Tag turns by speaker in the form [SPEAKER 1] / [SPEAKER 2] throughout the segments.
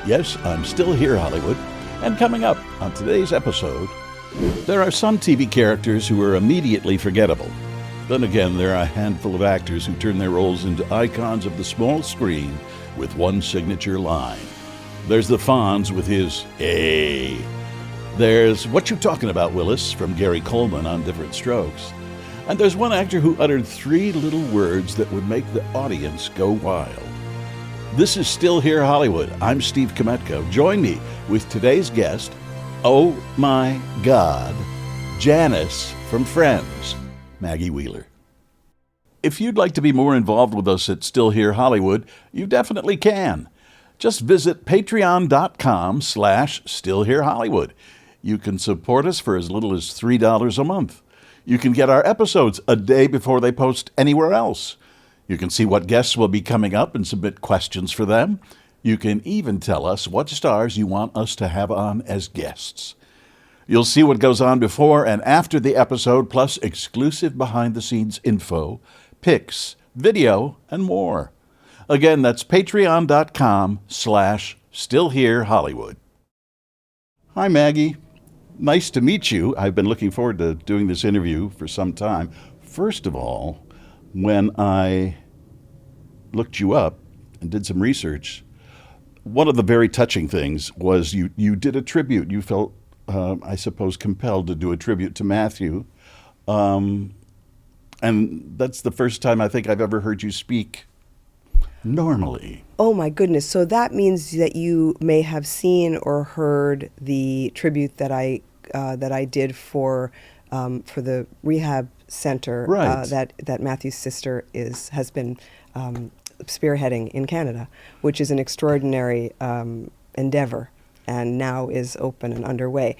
[SPEAKER 1] Yes, I'm still here, Hollywood. And coming up on today's episode, there are some TV characters who are immediately forgettable. Then again, there are a handful of actors who turn their roles into icons of the small screen with one signature line. There's the Fonz with his "Hey." There's "What You Talking About, Willis" from Gary Coleman on Different Strokes. And there's one actor who uttered 3 little words that would make the audience go wild. This is Still Here Hollywood. I'm Steve Kmetko. Join me with today's guest, oh my God, Janice from Friends, Maggie Wheeler. If you'd like to be more involved with us at Still Here Hollywood, you definitely can. Just visit patreon.com/stillherehollywood. You can support us for as little as $3 a month. You can get our episodes a day before they post anywhere else. You can see what guests will be coming up and submit questions for them. You can even tell us what stars you want us to have on as guests. You'll see what goes on before and after the episode, plus exclusive behind-the-scenes info, pics, video, and more. Again, that's patreon.com/stillherehollywood. Hi, Maggie. Nice to meet you. I've been looking forward to doing this interview for some time. First of all, when I looked you up and did some research, one of the very touching things was you did a tribute. You felt, I suppose, compelled to do a tribute to Matthew. And that's the first time I think I've ever heard you speak normally.
[SPEAKER 2] Oh my goodness. So that means that you may have seen or heard the tribute that I did for the rehab center,
[SPEAKER 1] right.
[SPEAKER 2] that Matthew's sister has been spearheading in Canada, which is an extraordinary endeavor and now is open and underway.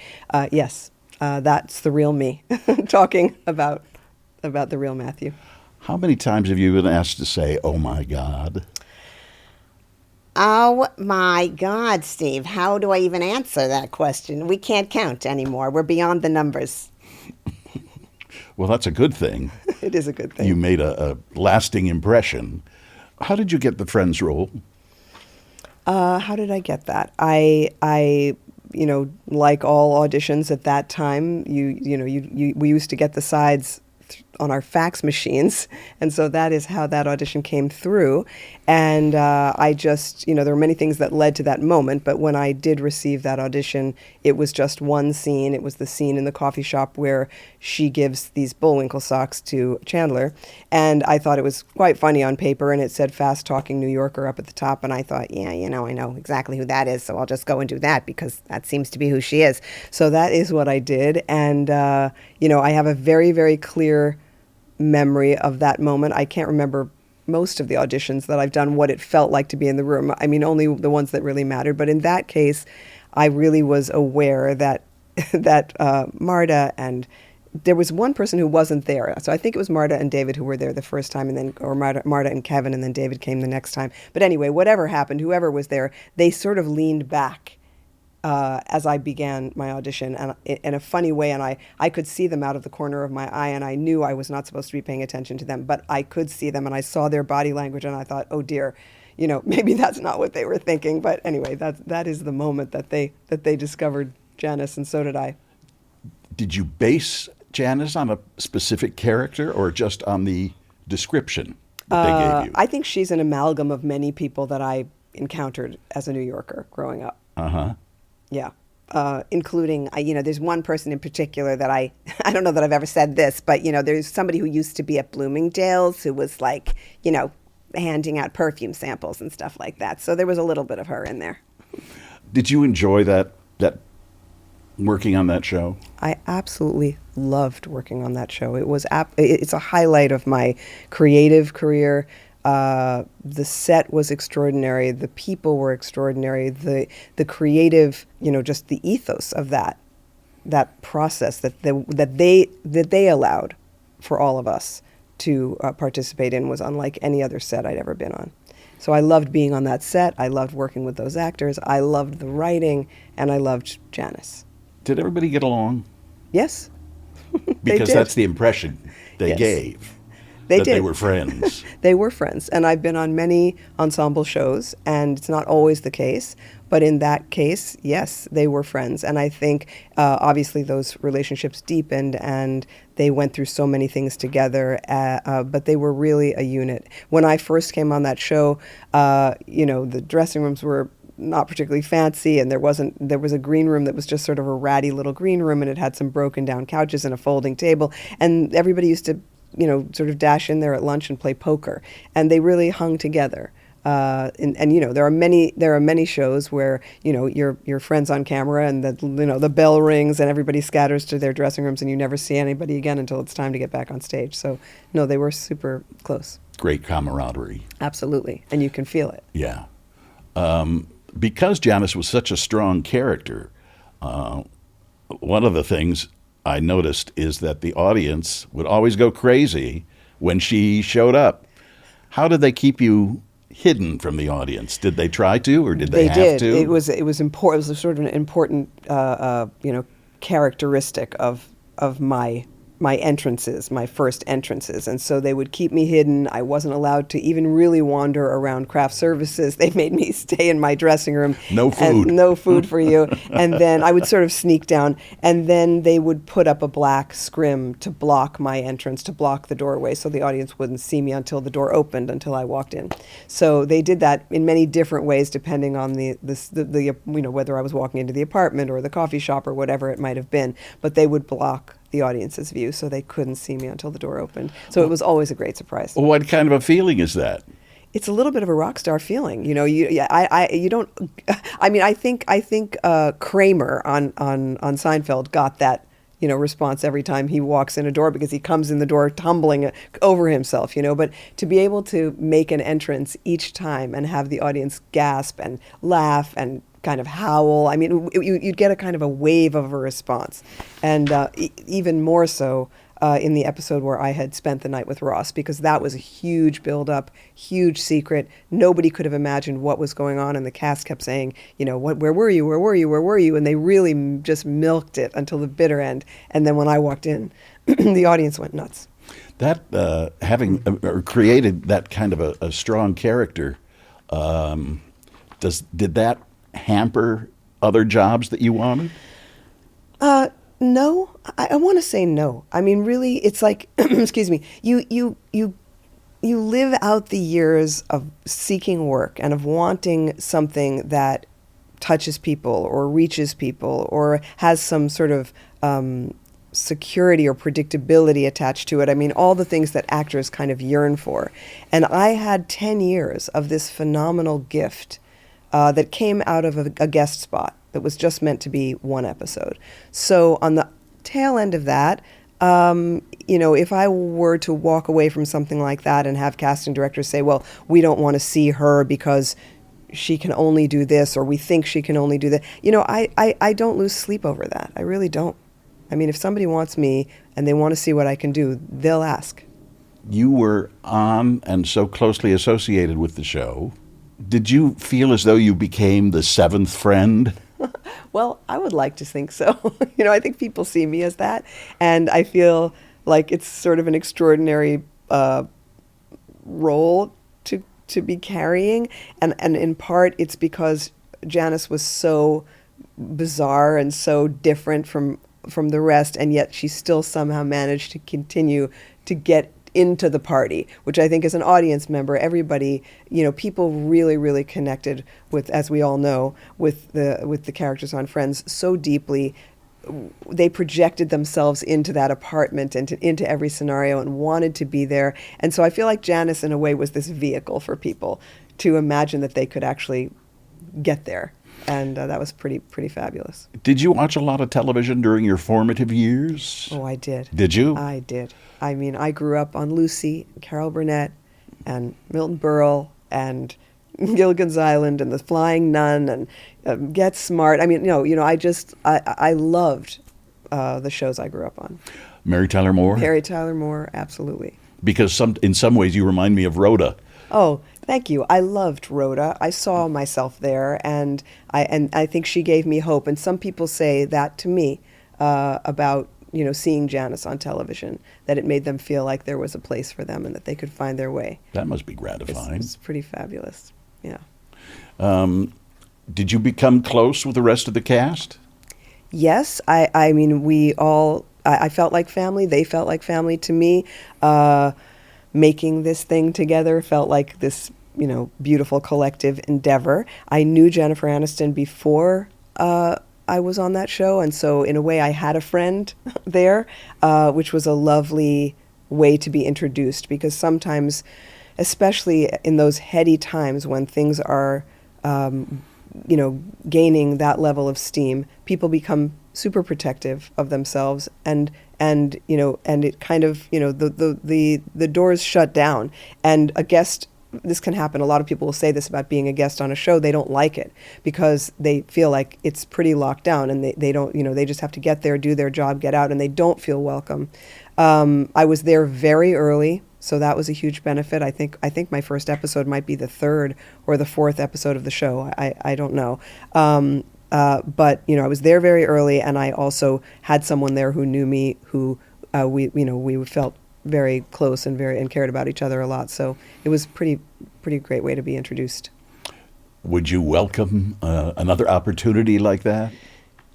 [SPEAKER 2] Yes, that's the real me talking about the real Matthew.
[SPEAKER 1] How many times have you been asked to say, "Oh my God"?
[SPEAKER 3] Oh my God, Steve, how do I even answer that question? We can't count anymore. We're beyond the numbers.
[SPEAKER 1] Well, that's a good thing.
[SPEAKER 2] It is a good thing.
[SPEAKER 1] You made a lasting impression. How did you get the Friends role?
[SPEAKER 2] How did I get that? I like all auditions at that time, we used to get the sides on our fax machines, and so that is how that audition came through. And I just, there were many things that led to that moment, but when I did receive that audition, it was just one scene. It was the scene in the coffee shop where she gives these Bullwinkle socks to Chandler, and I thought it was quite funny on paper, and it said "Fast Talking New Yorker" up at the top, and I thought, yeah, I know exactly who that is, so I'll just go and do that because that seems to be who she is. So that is what I did, and I have a very, very clear memory of that moment. I can't remember most of the auditions that I've done, what it felt like to be in the room. I mean, only the ones that really mattered. But in that case, I really was aware that Marta, and there was one person who wasn't there. So I think it was Marta and David who were there the first time, and then Marta and Kevin, and then David came the next time. But anyway, whatever happened, whoever was there, they sort of leaned back as I began my audition, and in a funny way, and I could see them out of the corner of my eye, and I knew I was not supposed to be paying attention to them, but I could see them, and I saw their body language, and I thought, oh dear, maybe that's not what they were thinking. But anyway, that is the moment that they discovered Janice, and so did I.
[SPEAKER 1] Did you base Janice on a specific character or just on the description that they gave you?
[SPEAKER 2] I think she's an amalgam of many people that I encountered as a New Yorker growing up.
[SPEAKER 1] Uh-huh.
[SPEAKER 2] Yeah. Including, there's one person in particular that I don't know that I've ever said this, but, there's somebody who used to be at Bloomingdale's who was like, handing out perfume samples and stuff like that. So there was a little bit of her in there.
[SPEAKER 1] Did you enjoy that working on that show?
[SPEAKER 2] I absolutely loved working on that show. It's a highlight of my creative career. The set was extraordinary. The people were extraordinary. The creative, just the ethos of that process that they allowed for all of us to participate in was unlike any other set I'd ever been on. So I loved being on that set. I loved working with those actors. I loved the writing, and I loved Janice.
[SPEAKER 1] Did everybody get along?
[SPEAKER 2] Yes.
[SPEAKER 1] Because that's the impression they gave.
[SPEAKER 2] They
[SPEAKER 1] that
[SPEAKER 2] did.
[SPEAKER 1] they were friends.
[SPEAKER 2] They were friends, and I've been on many ensemble shows, and it's not always the case, but in that case, yes, they were friends. And I think obviously those relationships deepened, and they went through so many things together, but they were really a unit. When I first came on that show, the dressing rooms were not particularly fancy, and there was a green room that was just sort of a ratty little green room, and it had some broken down couches and a folding table, and everybody used to sort of dash in there at lunch and play poker, and they really hung together. And there are many shows where you're friends on camera, and the bell rings and everybody scatters to their dressing rooms, and you never see anybody again until it's time to get back on stage. So no, they were super close.
[SPEAKER 1] Great camaraderie.
[SPEAKER 2] Absolutely, and you can feel it.
[SPEAKER 1] Yeah. Because Janice was such a strong character, one of the things I noticed is that the audience would always go crazy when she showed up. How did they keep you hidden from the audience? Did they try to, or did they have to?
[SPEAKER 2] It was important. It was sort of an important characteristic of my entrances, my first entrances. And so they would keep me hidden. I wasn't allowed to even really wander around craft services. They made me stay in my dressing room.
[SPEAKER 1] No food.
[SPEAKER 2] No food for you. And then I would sort of sneak down. And then they would put up a black scrim to block my entrance, to block the doorway, so the audience wouldn't see me until the door opened, until I walked in. So they did that in many different ways, depending on the whether I was walking into the apartment or the coffee shop or whatever it might have been. But they would block the audience's view, so they couldn't see me until the door opened. So it was always a great surprise.
[SPEAKER 1] What kind of a feeling is that?
[SPEAKER 2] It's a little bit of a rock star feeling, you don't. I mean, I think Kramer on Seinfeld got that response every time he walks in a door, because he comes in the door tumbling over himself, But to be able to make an entrance each time and have the audience gasp and laugh and kind of howl, I mean, you'd get a kind of a wave of a response. And even more so in the episode where I had spent the night with Ross, because that was a huge build-up, huge secret. Nobody could have imagined what was going on, and the cast kept saying, where were you, where were you, where were you? And they really just milked it until the bitter end. And then when I walked in, the audience went nuts.
[SPEAKER 1] That having created that kind of a strong character, did that hamper other jobs that you wanted?
[SPEAKER 2] No, I want to say no. I mean, really, it's like, excuse me, you live out the years of seeking work and of wanting something that touches people or reaches people or has some sort of security or predictability attached to it. I mean, all the things that actors kind of yearn for. And I had 10 years of this phenomenal gift that came out of a guest spot that was just meant to be one episode. So on the tail end of that, if I were to walk away from something like that and have casting directors say, well, we don't want to see her because she can only do this, or we think she can only do that, I don't lose sleep over that. I really don't. I mean, if somebody wants me and they want to see what I can do, they'll ask.
[SPEAKER 1] You were on and so closely associated with the show. Did you feel as though you became the seventh friend?
[SPEAKER 2] Well, I would like to think so. I think people see me as that, and I feel like it's sort of an extraordinary role to be carrying, and in part it's because Janice was so bizarre and so different from the rest, and yet she still somehow managed to continue to get into the party, which I think as an audience member, everybody, people really, really connected with, as we all know, with the characters on Friends so deeply. They projected themselves into that apartment and into every scenario and wanted to be there. And so I feel like Janice, in a way, was this vehicle for people to imagine that they could actually get there. And that was pretty fabulous.
[SPEAKER 1] Did you watch a lot of television during your formative years?
[SPEAKER 2] Oh, I did.
[SPEAKER 1] Did you?
[SPEAKER 2] I did. I mean, I grew up on Lucy, and Carol Burnett, and Milton Berle, and Gilligan's Island, and The Flying Nun, and Get Smart. I mean, I loved the shows I grew up on.
[SPEAKER 1] Mary Tyler Moore?
[SPEAKER 2] Mary Tyler Moore, absolutely.
[SPEAKER 1] Because in some ways you remind me of Rhoda.
[SPEAKER 2] Oh, thank you. I loved Rhoda. I saw myself there, and I think she gave me hope. And some people say that to me about seeing Janice on television, that it made them feel like there was a place for them and that they could find their way.
[SPEAKER 1] That must be gratifying.
[SPEAKER 2] It's pretty fabulous. Yeah.
[SPEAKER 1] Did you become close with the rest of the cast?
[SPEAKER 2] Yes, I mean, we all, I felt like family. They felt like family to me. Making this thing together felt like this, beautiful collective endeavor. I knew Jennifer Aniston before I was on that show, and so in a way I had a friend there, which was a lovely way to be introduced, because sometimes, especially in those heady times when things are gaining that level of steam, people become super protective of themselves, and it kind of, the doors shut down, and a guest, this can happen, a lot of people will say this about being a guest on a show, they don't like it because they feel like it's pretty locked down, and they don't, they just have to get there, do their job, get out, and they don't feel welcome. I was there very early, so that was a huge benefit. I think my first episode might be the third or the fourth episode of the show. I don't know. But I was there very early, and I also had someone there who knew me, who we felt very close and cared about each other a lot. So it was pretty great way to be introduced.
[SPEAKER 1] Would you welcome another opportunity like that?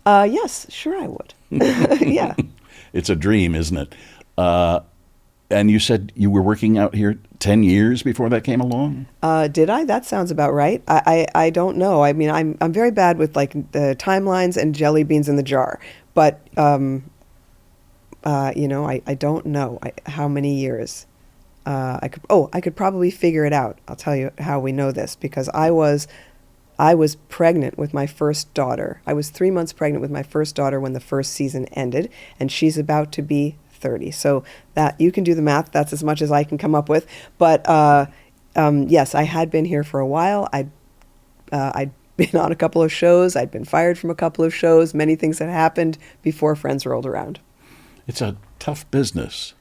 [SPEAKER 2] Yes, sure I would. Yeah.
[SPEAKER 1] It's a dream, isn't it? And you said you were working out here 10 years before that came along?
[SPEAKER 2] Did I? That sounds about right. I don't know. I mean, I'm very bad with like the timelines and jelly beans in the jar. But, I don't know how many years. I could probably figure it out. I'll tell you how we know this, because I was pregnant with my first daughter. I was 3 months pregnant with my first daughter when the first season ended, and she's about to be 30. So that you can do the math. That's as much as I can come up with. But yes, I had been here for a while. I'd been on a couple of shows. I'd been fired from a couple of shows. Many things had happened before Friends rolled around.
[SPEAKER 1] It's a tough business.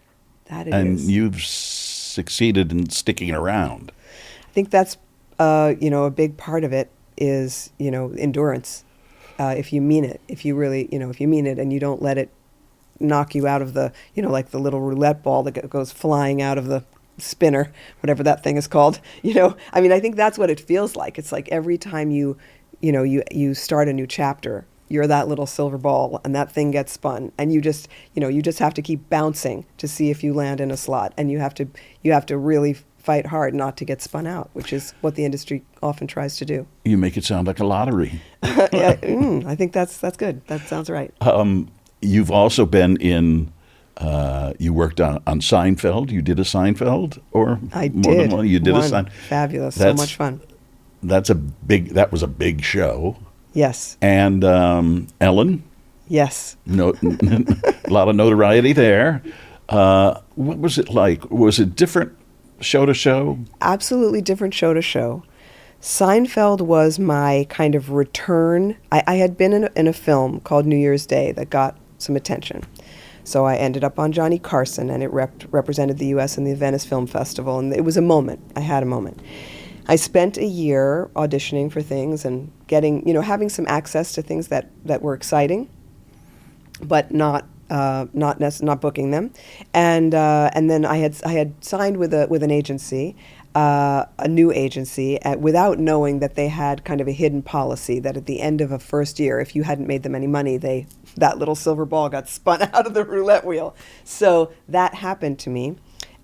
[SPEAKER 2] That it
[SPEAKER 1] and
[SPEAKER 2] is.
[SPEAKER 1] You've succeeded in sticking around.
[SPEAKER 2] I think that's a big part of it is endurance. If you mean it, if you really if you mean it, and you don't let it knock you out of the, like the little roulette ball that goes flying out of the spinner, whatever that thing is called. I think that's what it feels like. It's like every time you start a new chapter, you're that little silver ball, and that thing gets spun, and you just have to keep bouncing to see if you land in a slot, and you have to really fight hard not to get spun out, which is what the industry often tries to do.
[SPEAKER 1] You make it sound like a lottery.
[SPEAKER 2] I think that's good. That sounds right.
[SPEAKER 1] You've also been in, you worked on Seinfeld. You did a Seinfeld, or
[SPEAKER 2] I
[SPEAKER 1] more
[SPEAKER 2] did.
[SPEAKER 1] than one? You did
[SPEAKER 2] one.
[SPEAKER 1] a Seinfeld.
[SPEAKER 2] Fabulous. So much fun.
[SPEAKER 1] That was a big show.
[SPEAKER 2] Yes.
[SPEAKER 1] And Ellen.
[SPEAKER 2] Yes.
[SPEAKER 1] A lot of notoriety there. What was it like? Was it different show to show?
[SPEAKER 2] Absolutely different show to show. Seinfeld was my kind of return. I had been in a film called New Year's Day that got some attention. So I ended up on Johnny Carson, and it represented the U.S. in the Venice Film Festival, and it was a moment. I had a moment. I spent a year auditioning for things and getting, having some access to things that were exciting, but not booking them. And then I had signed with an agency. A new agency, without knowing that they had kind of a hidden policy that at the end of a first year, if you hadn't made them any money, that little silver ball got spun out of the roulette wheel. So that happened to me,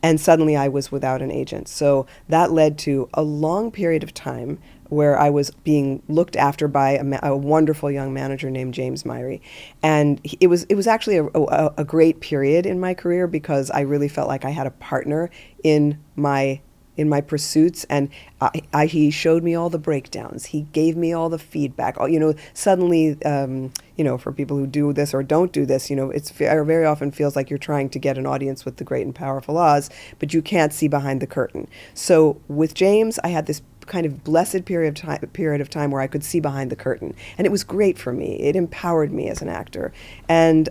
[SPEAKER 2] and suddenly I was without an agent. So that led to a long period of time where I was being looked after by a wonderful young manager named James Myrie. And it was actually a great period in my career, because I really felt like I had a partner in my pursuits, and he showed me all the breakdowns. He gave me all the feedback. Suddenly, for people who do this or don't do this, it very often feels like you're trying to get an audience with the great and powerful Oz, but you can't see behind the curtain. So with James, I had this kind of blessed period of time where I could see behind the curtain, and it was great for me. It empowered me as an actor, and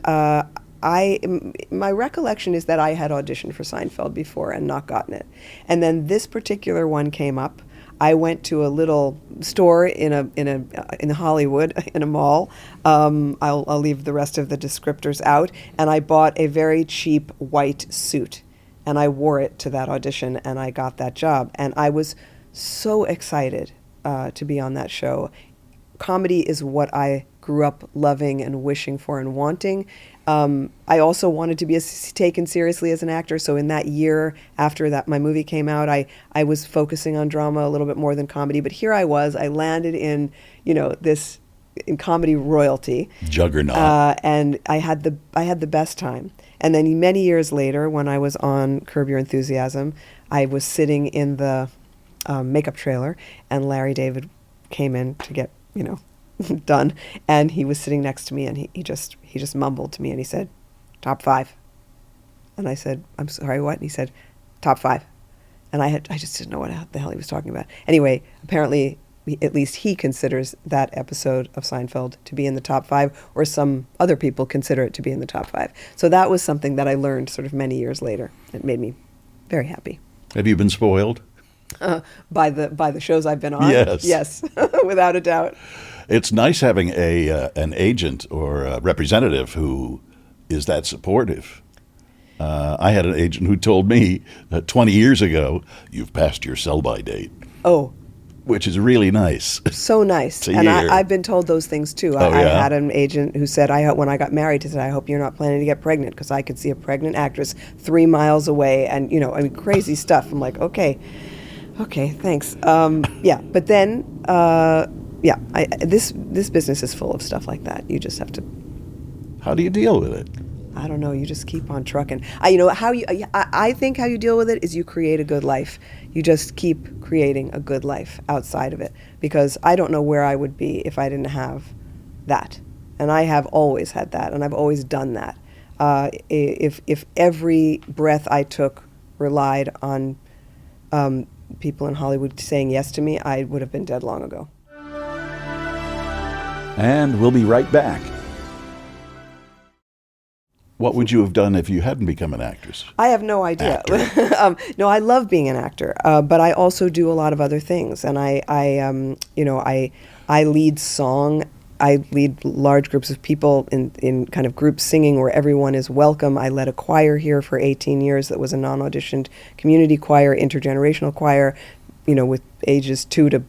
[SPEAKER 2] my recollection is that I had auditioned for Seinfeld before and not gotten it. And then this particular one came up. I went to a little store in Hollywood in a mall. I'll leave the rest of the descriptors out. And I bought a very cheap white suit, and I wore it to that audition, and I got that job. And I was so excited to be on that show. Comedy is what I grew up loving and wishing for and wanting. I also wanted to be taken seriously as an actor. So in that year after that my movie came out, I was focusing on drama a little bit more than comedy. But here I was. I landed in in comedy royalty,
[SPEAKER 1] juggernaut,
[SPEAKER 2] and I had the best time. And then many years later, when I was on Curb Your Enthusiasm, I was sitting in the makeup trailer, and Larry David came in to get done, and he was sitting next to me, and he just mumbled to me, and he said, "Top 5." And I said, "I'm sorry, what?" And he said, "Top 5." And I just didn't know what the hell he was talking about. Anyway, apparently, at least he considers that episode of Seinfeld to be in the top 5, or some other people consider it to be in the top 5. So that was something that I learned sort of many years later. It made me very happy.
[SPEAKER 1] Have you been spoiled?
[SPEAKER 2] By the shows I've been on?
[SPEAKER 1] Yes,
[SPEAKER 2] without a doubt.
[SPEAKER 1] It's nice having an agent or a representative who is that supportive. I had an agent who told me that 20 years ago, "You've passed your sell-by date."
[SPEAKER 2] Oh.
[SPEAKER 1] Which is really nice.
[SPEAKER 2] So nice. And I've been told those things too.
[SPEAKER 1] Oh,
[SPEAKER 2] I
[SPEAKER 1] yeah?
[SPEAKER 2] had an agent who said, when I got married, he said, "I hope you're not planning to get pregnant," because I could see a pregnant actress 3 miles away, and crazy stuff. I'm like, okay, thanks. But then, this business is full of stuff like that. You just have to.
[SPEAKER 1] How do you deal with it?
[SPEAKER 2] I don't know. You just keep on trucking. I think how you deal with it is you create a good life. You just keep creating a good life outside of it, because I don't know where I would be if I didn't have that. And I have always had that, and I've always done that. If every breath I took relied on people in Hollywood saying yes to me, I would have been dead long ago.
[SPEAKER 1] And we'll be right back. What would you have done if you hadn't become an actress?
[SPEAKER 2] I have no idea. No, I love being an actor, but I also do a lot of other things, and I lead song. I lead large groups of people in kind of group singing where everyone is welcome. I led a choir here for 18 years that was a non-auditioned community choir, intergenerational choir, with ages 2 to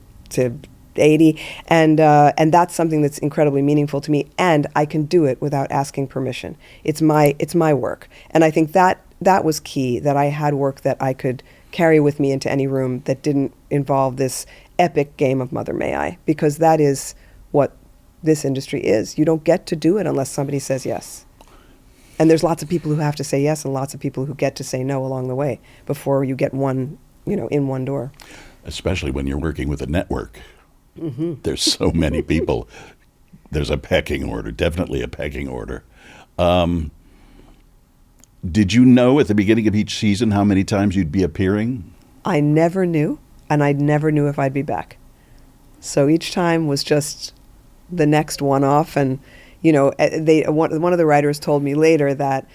[SPEAKER 2] 80, and that's something that's incredibly meaningful to me, and I can do it without asking permission. It's my work, and I think that was key, that I had work that I could carry with me into any room that didn't involve this epic game of Mother May I, because that is what this industry is. You don't get to do it unless somebody says yes. And there's lots of people who have to say yes, and lots of people who get to say no along the way before you get one, in one door.
[SPEAKER 1] Especially when you're working with a network.
[SPEAKER 2] Mm-hmm.
[SPEAKER 1] There's so many people. There's a pecking order, definitely a pecking order. Did you know at the beginning of each season how many times you'd be appearing?
[SPEAKER 2] I never knew, and I never knew if I'd be back. So each time was just the next one off, and one of the writers told me later that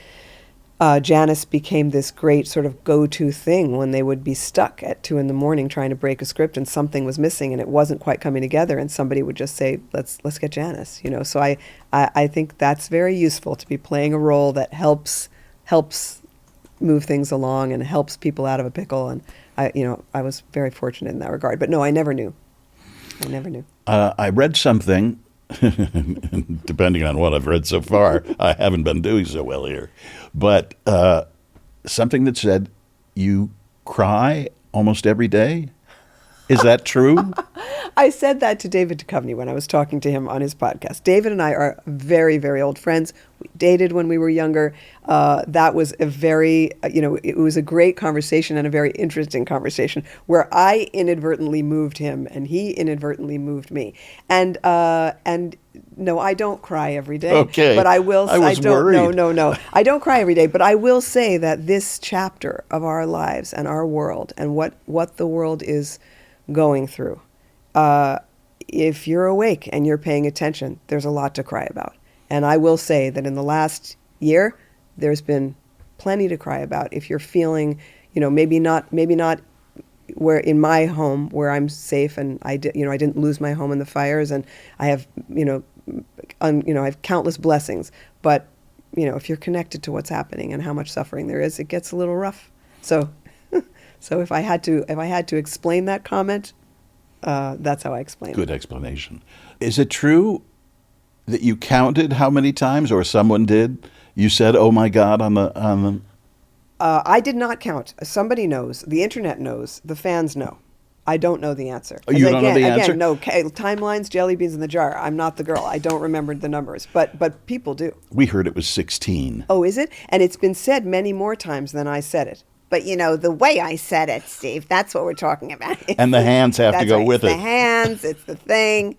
[SPEAKER 2] Janice became this great sort of go-to thing when they would be stuck at 2 a.m. trying to break a script and something was missing and it wasn't quite coming together, and somebody would just say, let's get Janice. So I think that's very useful, to be playing a role that helps move things along and helps people out of a pickle. And I was very fortunate in that regard. But no, I never knew.
[SPEAKER 1] I read something. Depending on what I've read so far, I haven't been doing so well here. But something that said you cry almost every day. Is that true?
[SPEAKER 2] I said that to David Duchovny when I was talking to him on his podcast. David and I are very, very old friends. We dated when we were younger. That was a very, it was a great conversation and a very interesting conversation where I inadvertently moved him and he inadvertently moved me. And no, I don't cry every day.
[SPEAKER 1] Okay.
[SPEAKER 2] But I will.
[SPEAKER 1] I was worried.
[SPEAKER 2] No. I don't cry every day, but I will say that this chapter of our lives and our world and what the world is going through, if you're awake and you're paying attention, there's a lot to cry about. And I will say that in the last year, there's been plenty to cry about. If you're feeling, maybe not where in my home where I'm safe and I didn't lose my home in the fires, and I have I have countless blessings. But if you're connected to what's happening and how much suffering there is, it gets a little rough. So so if I had to explain that comment, that's how I explain it.
[SPEAKER 1] Good explanation. Is it true that you counted how many times, or someone did? You said, "Oh my God," on the.
[SPEAKER 2] I did not count. Somebody knows. The internet knows. The fans know. I don't know the answer.
[SPEAKER 1] Oh, you don't know the answer?
[SPEAKER 2] Again, no. Timelines, jelly beans in the jar. I'm not the girl. I don't remember the numbers, but people do.
[SPEAKER 1] We heard it was 16.
[SPEAKER 2] Oh, is it? And it's been said many more times than I said it.
[SPEAKER 3] But the way I said it, Steve, that's what we're talking about.
[SPEAKER 1] And the hands have to go with
[SPEAKER 3] it.
[SPEAKER 1] it.
[SPEAKER 3] The hands, it's the thing.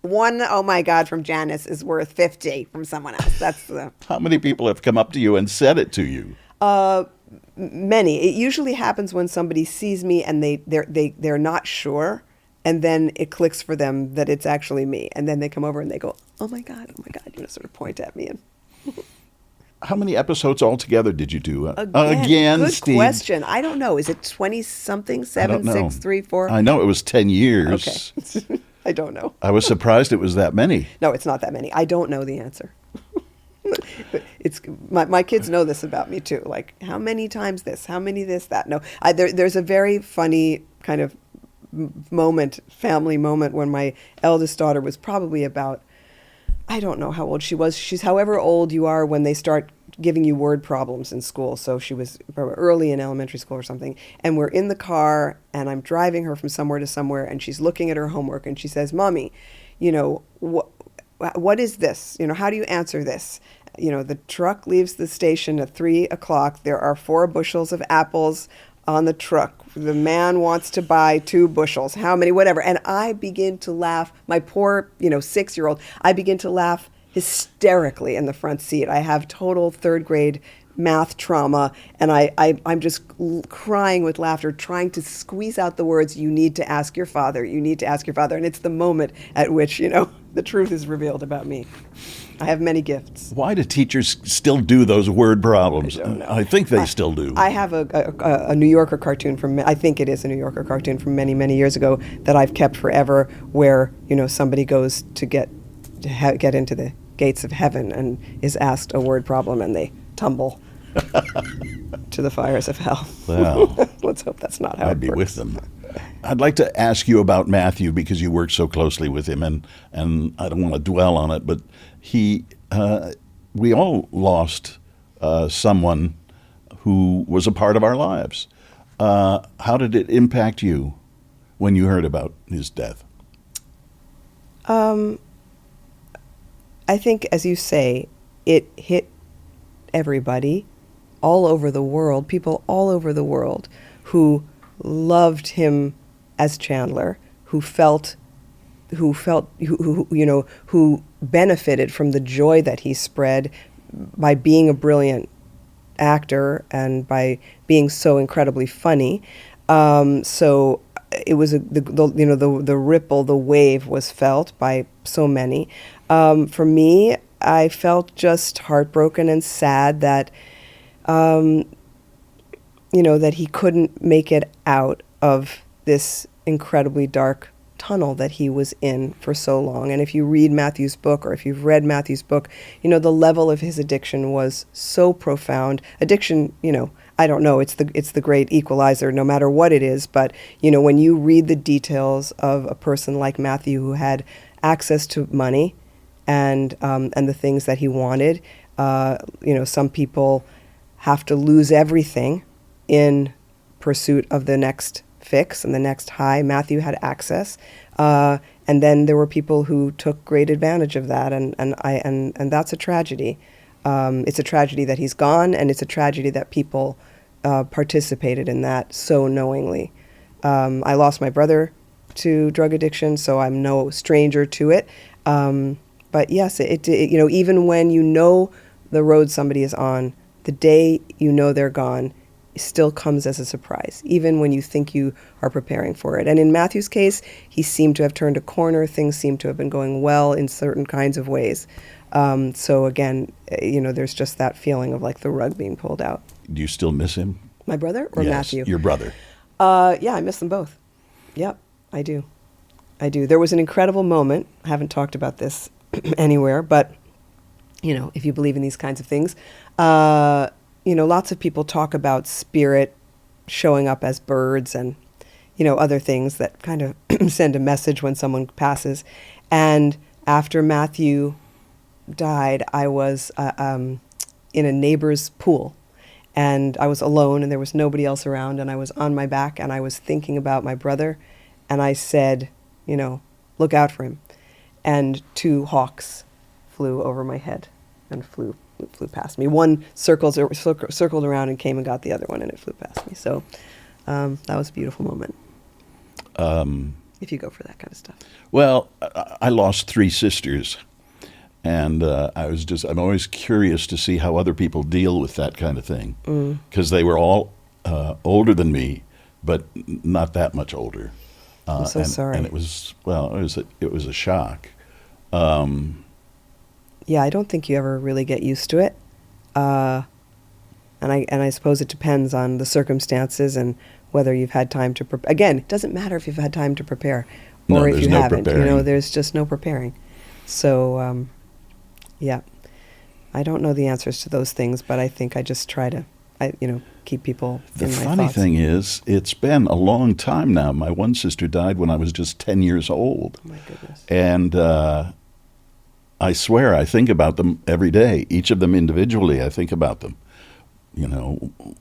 [SPEAKER 3] One, oh my God, from Janice is worth 50 from someone else. That's the.
[SPEAKER 1] How many people have come up to you and said it to you?
[SPEAKER 2] Many. It usually happens when somebody sees me and they're not sure, and then it clicks for them that it's actually me, and then they come over and they go, "Oh my God," sort of point at me. And
[SPEAKER 1] how many episodes altogether did you do?
[SPEAKER 2] Again, good
[SPEAKER 1] Steve.
[SPEAKER 2] question. I don't know. Is it 20-something? 7, 6, 3, 4?
[SPEAKER 1] I know it was 10 years.
[SPEAKER 2] Okay. I don't know.
[SPEAKER 1] I was surprised it was that many.
[SPEAKER 2] No, it's not that many. I don't know the answer. It's my kids know this about me too. Like, how many times this? How many this? That? No, there's a very funny kind of family moment when my eldest daughter was probably about, I don't know how old she was. She's however old you are when they start giving you word problems in school. So she was early in elementary school or something. And we're in the car, and I'm driving her from somewhere to somewhere, and she's looking at her homework, and she says, "Mommy, what is this? How do you answer this? The truck leaves the station at 3:00. There are 4 bushels of apples on the truck. The man wants to buy 2 bushels. How many? Whatever." And I begin to laugh. My poor, 6-year-old. I begin to laugh hysterically in the front seat. I have total 3rd grade math trauma, and I'm just crying with laughter, trying to squeeze out the words, "You need to ask your father. You need to ask your father." And it's the moment at which, the truth is revealed about me. I have many gifts.
[SPEAKER 1] Why do teachers still do those word problems?
[SPEAKER 2] I don't know.
[SPEAKER 1] I think they still do.
[SPEAKER 2] I have a New Yorker cartoon I think it is a New Yorker cartoon from many, many years ago that I've kept forever, where, somebody goes to get into the gates of heaven and is asked a word problem, and they tumble to the fires of hell.
[SPEAKER 1] Well,
[SPEAKER 2] let's hope that's not how
[SPEAKER 1] I'd
[SPEAKER 2] it
[SPEAKER 1] be
[SPEAKER 2] works.
[SPEAKER 1] with them. I'd like to ask you about Matthew, because you work so closely with him, and I don't want to dwell on it, but we all lost someone who was a part of our lives. How did it impact you when you heard about his death?
[SPEAKER 2] I think, as you say, it hit everybody all over the world, people all over the world who loved him as Chandler, who benefited from the joy that he spread by being a brilliant actor and by being so incredibly funny. So it was the ripple, the wave was felt by so many. For me, I felt just heartbroken and sad that that he couldn't make it out of this incredibly dark tunnel that he was in for so long. And if you read Matthew's book, or if you've read Matthew's book, the level of his addiction was so profound. Addiction, I don't know, it's the great equalizer no matter what it is, but when you read the details of a person like Matthew, who had access to money and the things that he wanted, some people have to lose everything in pursuit of the next fix and the next high. Matthew had access, and then there were people who took great advantage of that, and that's a tragedy. It's a tragedy that he's gone, and it's a tragedy that people participated in that so knowingly. I lost my brother to drug addiction, so I'm no stranger to it. But yes, it even when the road somebody is on, the day they're gone, still comes as a surprise, even when you think you are preparing for it. And in Matthew's case, he seemed to have turned a corner. Things seemed to have been going well in certain kinds of ways. So again, there's just that feeling of like the rug being pulled out.
[SPEAKER 1] Do you still miss him?
[SPEAKER 2] My brother or
[SPEAKER 1] Yes,
[SPEAKER 2] Matthew?
[SPEAKER 1] your brother.
[SPEAKER 2] Yeah, I miss them both. Yep, I do. I do. There was an incredible moment. I haven't talked about this anywhere, but if you believe in these kinds of things, lots of people talk about spirit showing up as birds and other things that kind of send a message when someone passes. And after Matthew died, I was in a neighbor's pool. And I was alone, and there was nobody else around, and I was on my back, and I was thinking about my brother, and I said, look out for him. And 2 hawks flew over my head and flew past me. One circled around and came and got the other one, and it flew past me. So that was a beautiful moment. If you go for that kind of stuff.
[SPEAKER 1] Well, I lost 3 sisters. And I'm always curious to see how other people deal with that kind of thing, because they were all older than me, but not that much older.
[SPEAKER 2] I'm so sorry.
[SPEAKER 1] And it was a shock.
[SPEAKER 2] Yeah, I don't think you ever really get used to it, and I suppose it depends on the circumstances and whether you've had time to prepare. Again, it doesn't matter if you've had time to prepare or if you haven't.
[SPEAKER 1] Preparing.
[SPEAKER 2] There's just no preparing. So. Yeah, I don't know the answers to those things, but I think I just try to, keep people in my thoughts.
[SPEAKER 1] The funny thing is, it's been a long time now. My one sister died when I was just 10 years old.
[SPEAKER 2] Oh, my goodness.
[SPEAKER 1] And I swear I think about them every day. Each of them individually, I think about them.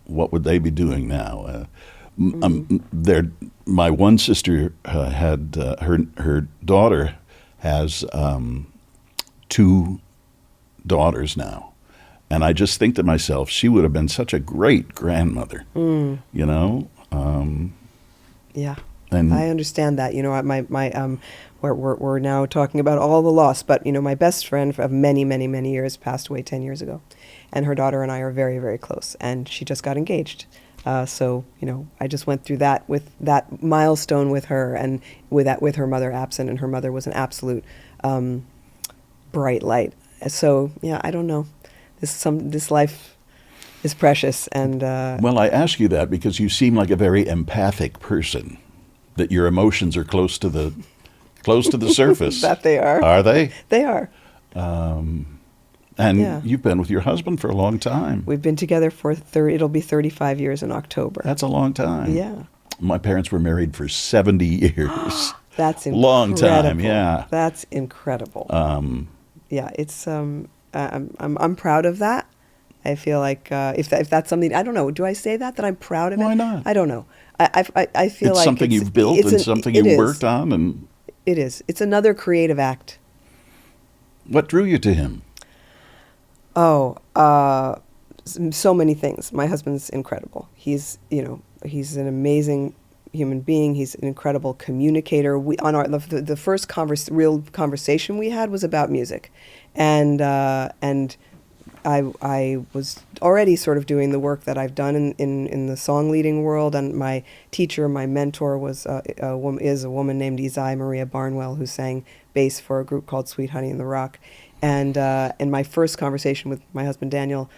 [SPEAKER 1] What would they be doing now? My one sister had, her daughter has 2 daughters now, and I just think to myself, she would have been such a great grandmother.
[SPEAKER 2] Yeah,
[SPEAKER 1] and
[SPEAKER 2] I understand that. We're now talking about all the loss, but my best friend of many, many, many years passed away 10 years ago, and her daughter and I are very, very close, and she just got engaged. So I just went through that with that milestone with her, and with her mother absent, and her mother was an absolute bright light. So yeah, I don't know. This life is precious, and
[SPEAKER 1] well, I ask you that because you seem like a very empathic person. That your emotions are close to the surface.
[SPEAKER 2] That they are.
[SPEAKER 1] Are they?
[SPEAKER 2] They are.
[SPEAKER 1] And you've been with your husband for a long time.
[SPEAKER 2] We've been together for it'll be 35 years in October.
[SPEAKER 1] That's a long time.
[SPEAKER 2] Yeah.
[SPEAKER 1] My parents were married for 70 years.
[SPEAKER 2] That's incredible.
[SPEAKER 1] Long time, yeah.
[SPEAKER 2] That's incredible. Yeah, it's I'm proud of that. I feel like if that's something, I don't know. Do I say that I'm proud of it?
[SPEAKER 1] Why not?
[SPEAKER 2] I don't know. I feel
[SPEAKER 1] it's
[SPEAKER 2] like
[SPEAKER 1] something you've built and something you worked on, and
[SPEAKER 2] it is. It's another creative act.
[SPEAKER 1] What drew you to him?
[SPEAKER 2] Oh, so many things. My husband's incredible. He's an amazing human being. He's an incredible communicator. The first real conversation we had was about music, and I was already sort of doing the work that I've done in the song leading world, and my teacher, my mentor is a woman named Isai Maria Barnwell, who sang bass for a group called Sweet Honey in the Rock, and in my first conversation with my husband Daniel,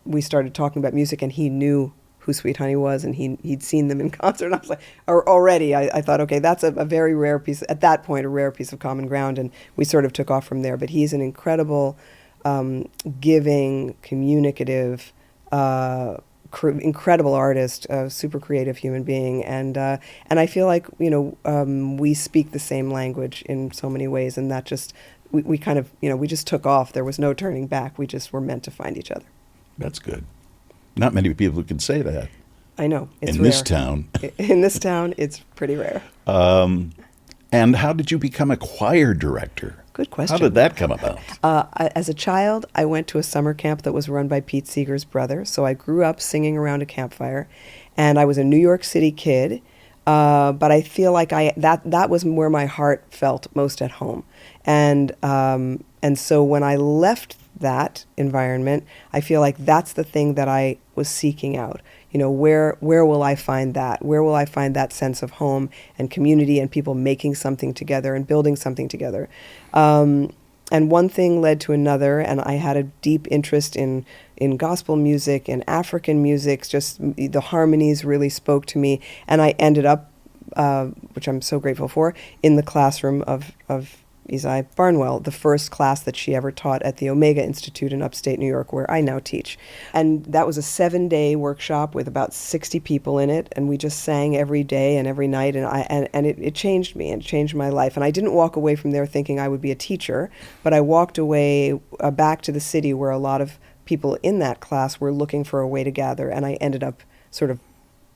[SPEAKER 2] we started talking about music, and he knew who Sweet Honey was, and he'd seen them in concert. And I was like, already, I thought, okay, that's a very rare piece, at that point, a rare piece of common ground, and we sort of took off from there. But he's an incredible, giving, communicative, incredible artist, super creative human being, and I feel like we speak the same language in so many ways, and that just we kind of we just took off. There was no turning back. We just were meant to find each other.
[SPEAKER 1] That's good. Not many people can say that.
[SPEAKER 2] I know. It's
[SPEAKER 1] in
[SPEAKER 2] rare.
[SPEAKER 1] this town.
[SPEAKER 2] In this town, it's pretty rare.
[SPEAKER 1] And how did you become a choir director?
[SPEAKER 2] Good question.
[SPEAKER 1] How did that come about?
[SPEAKER 2] As a child, I went to a summer camp that was run by Pete Seeger's brother. So I grew up singing around a campfire, and I was a New York City kid. But I feel like that was where my heart felt most at home, and so when I left that environment, I feel like that's the thing that I was seeking out. Where will I find that? Where will I find that sense of home and community and people making something together and building something together? And And one thing led to another, and I had a deep interest in gospel music and African music. Just the harmonies really spoke to me, and I ended up, which I'm so grateful for, in the classroom of Isai Barnwell, the first class that she ever taught at the Omega Institute in upstate New York, where I now teach. And that was a 7-day workshop with about 60 people in it, and we just sang every day and every night, and it changed me, and it changed my life. And I didn't walk away from there thinking I would be a teacher, but I walked away back to the city where a lot of people in that class were looking for a way to gather, and I ended up sort of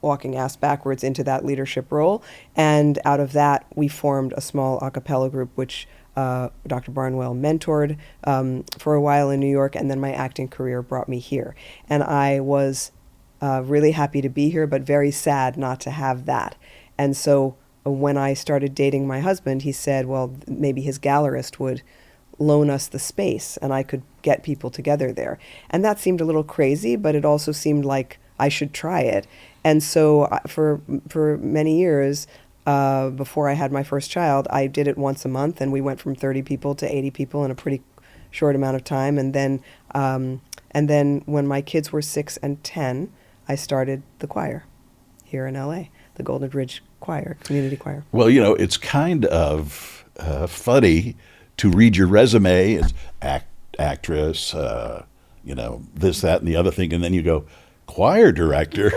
[SPEAKER 2] walking ass backwards into that leadership role. And out of that, we formed a small a cappella group, which Dr. Barnwell mentored for a while in New York, and then my acting career brought me here. And I was really happy to be here, but very sad not to have that. And so when I started dating my husband, he said, well, maybe his gallerist would loan us the space and I could get people together there. And that seemed a little crazy, but it also seemed like I should try it. And so for many years, before I had my first child, I did it once a month, and we went from 30 people to 80 people in a pretty short amount of time. And then when my kids were 6 and 10, I started the choir here in LA, the Golden Ridge Choir, community choir.
[SPEAKER 1] Well, it's kind of funny to read your resume as actress, this, that, and the other thing, and then you go, choir director.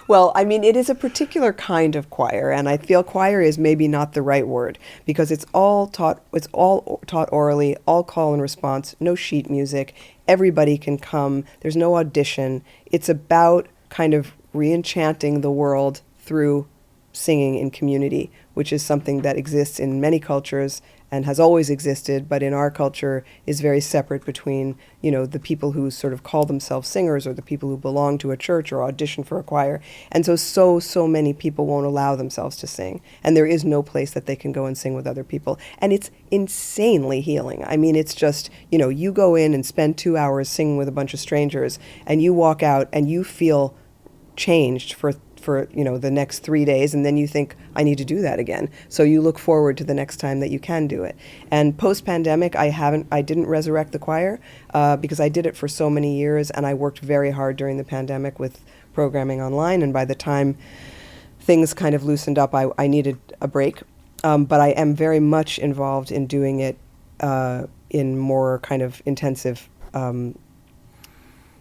[SPEAKER 2] Well, I mean, it is a particular kind of choir, and I feel choir is maybe not the right word, because it's all taught orally, all call and response, no sheet music. Everybody can come. There's no audition. It's about kind of re-enchanting the world through singing in community, which is something that exists in many cultures and has always existed, but in our culture is very separate between, the people who sort of call themselves singers or the people who belong to a church or audition for a choir. And so many people won't allow themselves to sing. And there is no place that they can go and sing with other people. And it's insanely healing. I mean, it's just, you go in and spend 2 hours singing with a bunch of strangers, and you walk out and you feel changed for the next 3 days, and then you think, I need to do that again. So you look forward to the next time that you can do it. And post-pandemic, I didn't resurrect the choir because I did it for so many years, and I worked very hard during the pandemic with programming online, and by the time things kind of loosened up, I needed a break. But I am very much involved in doing it in more kind of intensive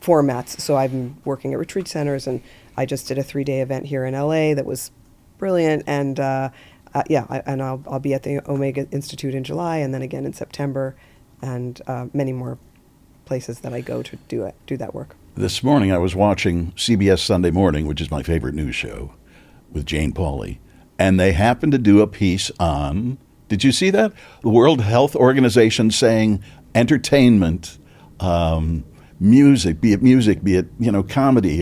[SPEAKER 2] formats. So I've been working at retreat centers, and I just did a 3-day event here in LA that was brilliant, and I'll be at the Omega Institute in July, and then again in September, and many more places that I go to do that work.
[SPEAKER 1] This morning I was watching CBS Sunday Morning, which is my favorite news show, with Jane Pauley, and they happened to do a piece on, did you see that? The World Health Organization saying entertainment, music, be it comedy,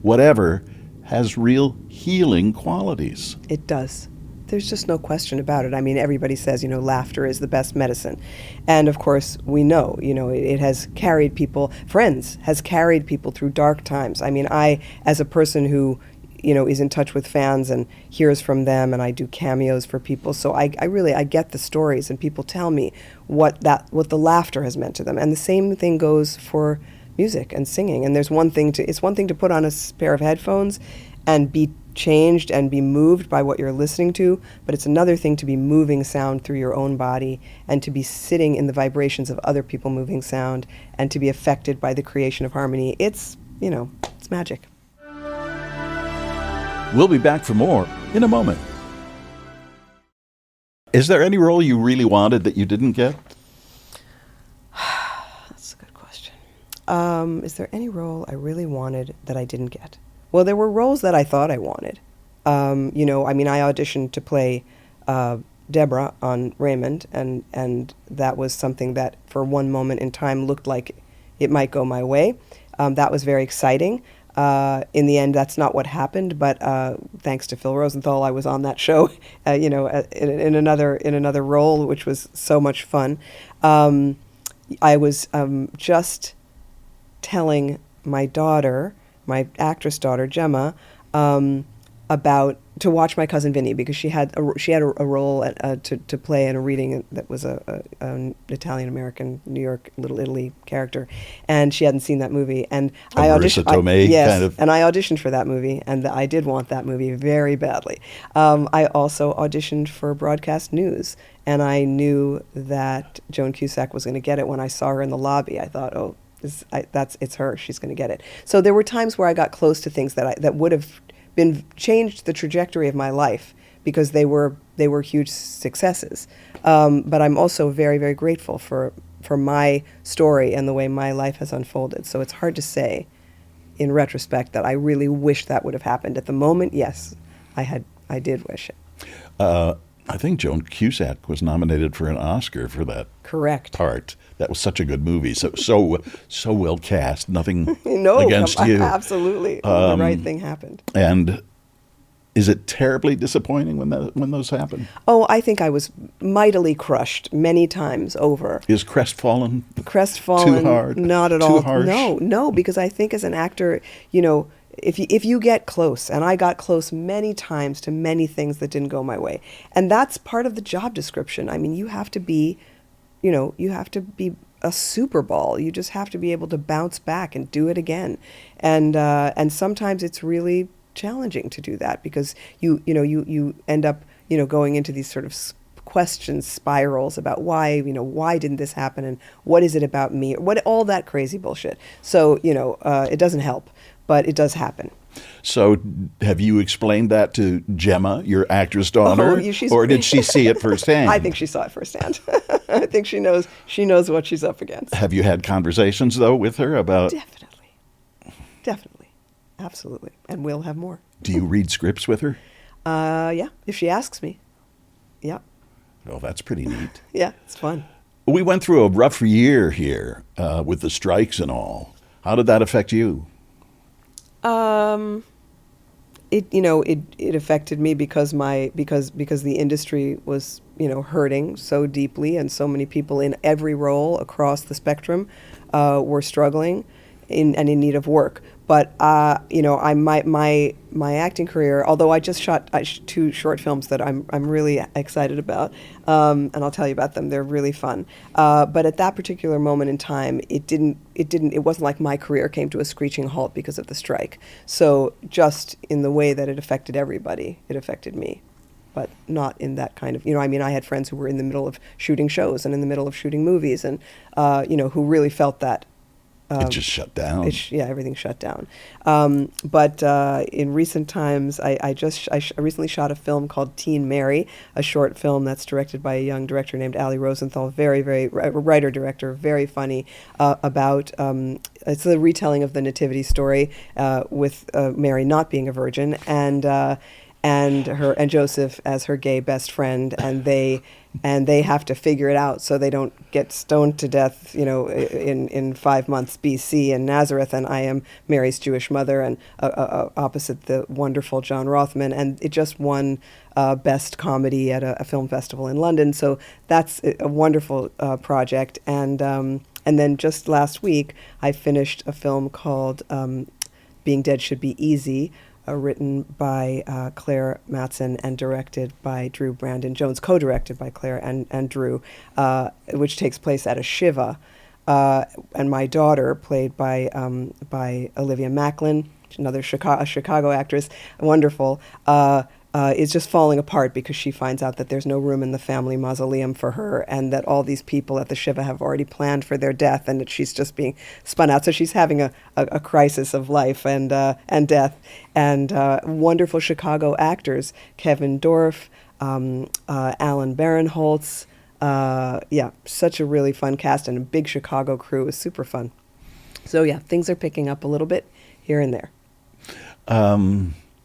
[SPEAKER 1] whatever, has real healing qualities.
[SPEAKER 2] It does. There's just no question about it. I mean, everybody says, laughter is the best medicine. And of course, we know, it has carried people, Friends has carried people through dark times. I mean, I, as a person who, is in touch with fans and hears from them, and I do cameos for people. So I get the stories, and people tell me what the laughter has meant to them. And the same thing goes for music and singing. And it's one thing to put on a pair of headphones and be changed and be moved by what you're listening to, but it's another thing to be moving sound through your own body and to be sitting in the vibrations of other people moving sound and to be affected by the creation of harmony. It's magic.
[SPEAKER 1] We'll be back for more in a moment. Is there any role you really wanted that you didn't get?
[SPEAKER 2] That's a good question. Is there any role I really wanted that I didn't get? Well, there were roles that I thought I wanted. I auditioned to play Deborah on Raymond, and that was something that for one moment in time looked like it might go my way. That was very exciting. In the end, that's not what happened, but thanks to Phil Rosenthal, I was on that show, in another role, which was so much fun. I was just telling my actress daughter, Gemma, about to watch my cousin Vinny, because she had a role to play in a reading that was an Italian American New York Little Italy character, and she hadn't seen that movie. And I
[SPEAKER 1] Marissa
[SPEAKER 2] auditioned.
[SPEAKER 1] Tomei
[SPEAKER 2] Yes,
[SPEAKER 1] kind of.
[SPEAKER 2] and I auditioned for that movie, and I did want that movie very badly. I also auditioned for broadcast news, and I knew that Joan Cusack was going to get it when I saw her in the lobby. I thought, oh, it's her. She's going to get it. So there were times where I got close to things that would have changed the trajectory of my life, because they were huge successes. But I'm also very, very grateful for my story and the way my life has unfolded. So it's hard to say in retrospect that I really wish that would have happened. At the moment, yes, I did wish it.
[SPEAKER 1] I think Joan Cusack was nominated for an Oscar for that
[SPEAKER 2] Correct.
[SPEAKER 1] part. That was such a good movie. So well cast. Nothing
[SPEAKER 2] No,
[SPEAKER 1] against you.
[SPEAKER 2] Absolutely. The right thing happened.
[SPEAKER 1] And is it terribly disappointing when those happen?
[SPEAKER 2] Oh, I think I was mightily crushed many times over.
[SPEAKER 1] Is crestfallen
[SPEAKER 2] Crestfallen?
[SPEAKER 1] too hard?
[SPEAKER 2] Not at
[SPEAKER 1] Too
[SPEAKER 2] all.
[SPEAKER 1] harsh?
[SPEAKER 2] No, because I think as an actor, if you get close, and I got close many times to many things that didn't go my way, and that's part of the job description. I mean, you have to be a Super Bowl. You just have to be able to bounce back and do it again, and sometimes it's really challenging to do that, because you end up going into these sort of question spirals about why didn't this happen, and what is it about me, all that crazy bullshit. So it doesn't help, but it does happen.
[SPEAKER 1] So have you explained that to Gemma, your actress daughter, or did she see it firsthand?
[SPEAKER 2] I think she saw it firsthand. I think she knows what she's up against.
[SPEAKER 1] Have you had conversations, though, with her about...
[SPEAKER 2] Definitely. Absolutely. And we'll have more.
[SPEAKER 1] Do you read scripts with her?
[SPEAKER 2] Yeah, if she asks me. Yeah.
[SPEAKER 1] Well, that's pretty neat.
[SPEAKER 2] Yeah, it's fun.
[SPEAKER 1] We went through a rough year here with the strikes and all. How did that affect you?
[SPEAKER 2] It affected me because the industry was hurting so deeply, and so many people in every role across the spectrum were struggling and in need of work. But my acting career, although I just shot 2 short films that I'm really excited about, and I'll tell you about them. They're really fun. But at that particular moment in time, it wasn't like my career came to a screeching halt because of the strike. So just in the way that it affected everybody, it affected me, but not in that kind of, I had friends who were in the middle of shooting shows and in the middle of shooting movies, and who really felt that.
[SPEAKER 1] It just shut down.
[SPEAKER 2] Everything shut down. But in recent times, I recently shot a film called Teen Mary, a short film that's directed by a young director named Ali Rosenthal, very, very writer-director, very funny, about, it's a retelling of the Nativity story with Mary not being a virgin, and Joseph as her gay best friend, and they have to figure it out so they don't get stoned to death, in 5 months BC in Nazareth. And I am Mary's Jewish mother, and opposite the wonderful John Rothman, and it just won Best Comedy at a film festival in London. So that's a wonderful project. And then just last week, I finished a film called Being Dead Should Be Easy, written by Claire Mattson and directed by Drew Brandon Jones, co-directed by Claire and Drew, which takes place at a Shiva. And my daughter, played by Olivia Macklin, another Chicago actress, wonderful, is just falling apart because she finds out that there's no room in the family mausoleum for her, and that all these people at the Shiva have already planned for their death, and that she's just being spun out. So she's having a crisis of life and death. And wonderful Chicago actors, Kevin Dorff, Alan Barinholtz. Such a really fun cast, and a big Chicago crew. It was super fun. So yeah, things are picking up a little bit here and there.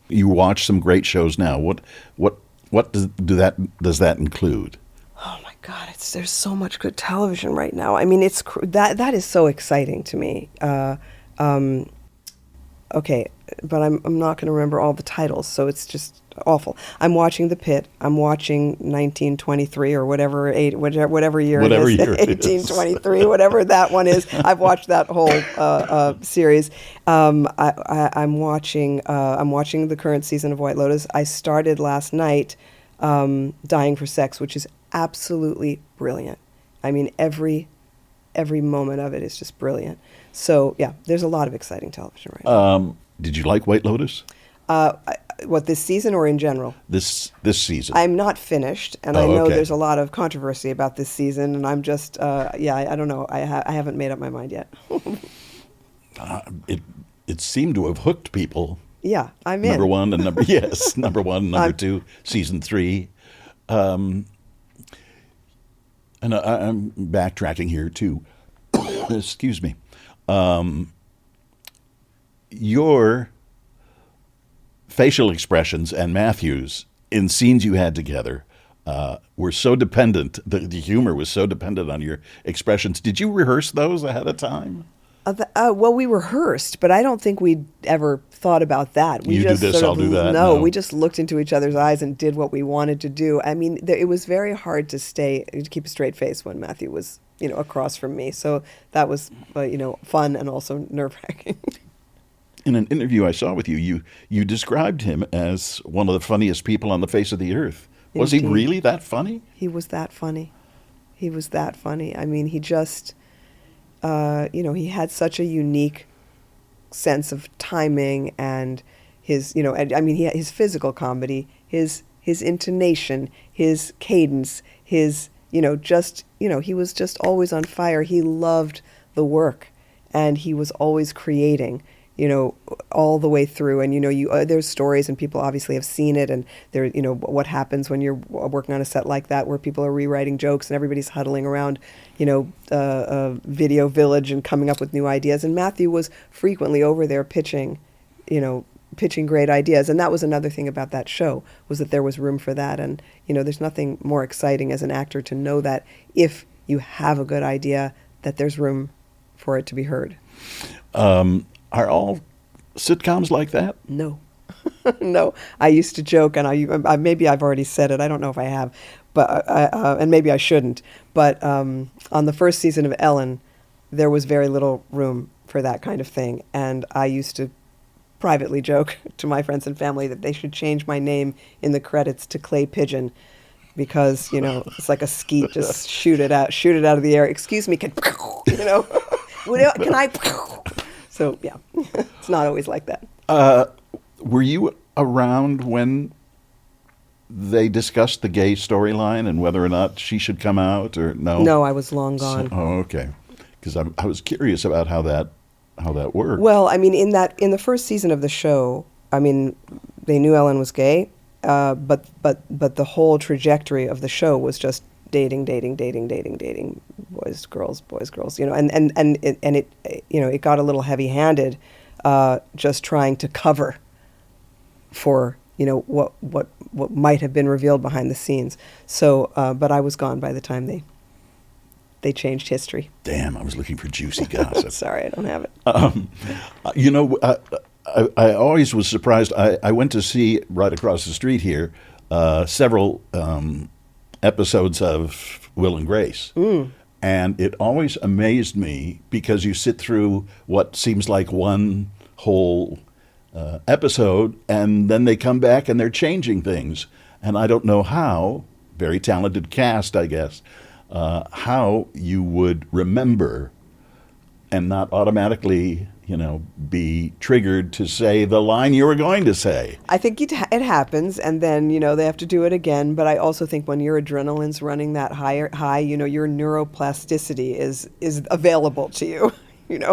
[SPEAKER 1] You watch some great shows now. What does that include?
[SPEAKER 2] Oh my God, there's so much good television right now. I mean, that is so exciting to me. Okay, but I'm not going to remember all the titles, so it's just awful. I'm watching The Pit. I'm watching 1923 or whatever whatever year
[SPEAKER 1] Whatever
[SPEAKER 2] it is.
[SPEAKER 1] year it is.
[SPEAKER 2] 1823, whatever that one is. I've watched that whole series. I'm watching the current season of White Lotus. I started last night Dying for Sex, which is absolutely brilliant. I mean, every moment of it is just brilliant. So yeah, there's a lot of exciting television right now.
[SPEAKER 1] Did you like White Lotus?
[SPEAKER 2] What, this season or in general?
[SPEAKER 1] This season.
[SPEAKER 2] I'm not finished, and I
[SPEAKER 1] Oh,
[SPEAKER 2] know
[SPEAKER 1] okay.
[SPEAKER 2] there's a lot of controversy about this season, and I'm just, I don't know. I haven't made up my mind yet.
[SPEAKER 1] It seemed to have hooked people.
[SPEAKER 2] Yeah, I'm in.
[SPEAKER 1] Number one, number two, season 3. And I'm backtracking here too. Excuse me. Your facial expressions and Matthew's in scenes you had together were so dependent. The humor was so dependent on your expressions. Did you rehearse those ahead of time?
[SPEAKER 2] Well, we rehearsed, but I don't think we'd ever thought about that. We
[SPEAKER 1] You do
[SPEAKER 2] just
[SPEAKER 1] this,
[SPEAKER 2] sort
[SPEAKER 1] I'll
[SPEAKER 2] of,
[SPEAKER 1] do that?
[SPEAKER 2] No,
[SPEAKER 1] No.
[SPEAKER 2] we just looked into each other's eyes and did what we wanted to do. I mean, it was very hard to keep a straight face when Matthew was, across from me. So that was, fun and also nerve-wracking.
[SPEAKER 1] In an interview I saw with you, you described him as one of the funniest people on the face of the earth. Was he
[SPEAKER 2] Indeed.
[SPEAKER 1] really that funny?
[SPEAKER 2] He was that funny. He was that funny. I mean, he just, he had such a unique sense of timing and his, his physical comedy, his intonation, his cadence, his, he was just always on fire. He loved the work, and he was always creating, all the way through. And, there's stories, and people obviously have seen it, and there, what happens when you're working on a set like that where people are rewriting jokes and everybody's huddling around, Video Village and coming up with new ideas. And Matthew was frequently over there pitching great ideas. And that was another thing about that show, was that there was room for that. And, there's nothing more exciting as an actor to know that if you have a good idea, that there's room for it to be heard.
[SPEAKER 1] Are all sitcoms like that?
[SPEAKER 2] No. No. I used to joke, and I maybe I've already said it. I don't know if I have, but and maybe I shouldn't. But on the first season of Ellen, there was very little room for that kind of thing. And I used to privately joke to my friends and family that they should change my name in the credits to Clay Pigeon, because, it's like a skeet, just shoot it out of the air. Excuse me, can I? So, yeah, it's not always like that.
[SPEAKER 1] Were you around when they discussed the gay storyline and whether or not she should come out, or no?
[SPEAKER 2] No, I was long gone.
[SPEAKER 1] Okay. Because I was curious about how that worked.
[SPEAKER 2] Well, I mean, in the first season of the show, I mean, they knew Ellen was gay, but the whole trajectory of the show was just dating, boys, girls, and it got a little heavy-handed, just trying to cover for what might have been revealed behind the scenes. So, but I was gone by the time they changed history.
[SPEAKER 1] Damn, I was looking for juicy gossip.
[SPEAKER 2] Sorry, I don't have it.
[SPEAKER 1] I always was surprised. I went to see right across the street here several episodes of Will and Grace. And it always amazed me, because you sit through what seems like one whole episode, and then they come back and they're changing things. And I don't know how, very talented cast, I guess, how you would remember and not automatically, be triggered to say the line you were going to say.
[SPEAKER 2] I think it happens, and then, they have to do it again. But I also think when your adrenaline's running that high, your neuroplasticity is available to you,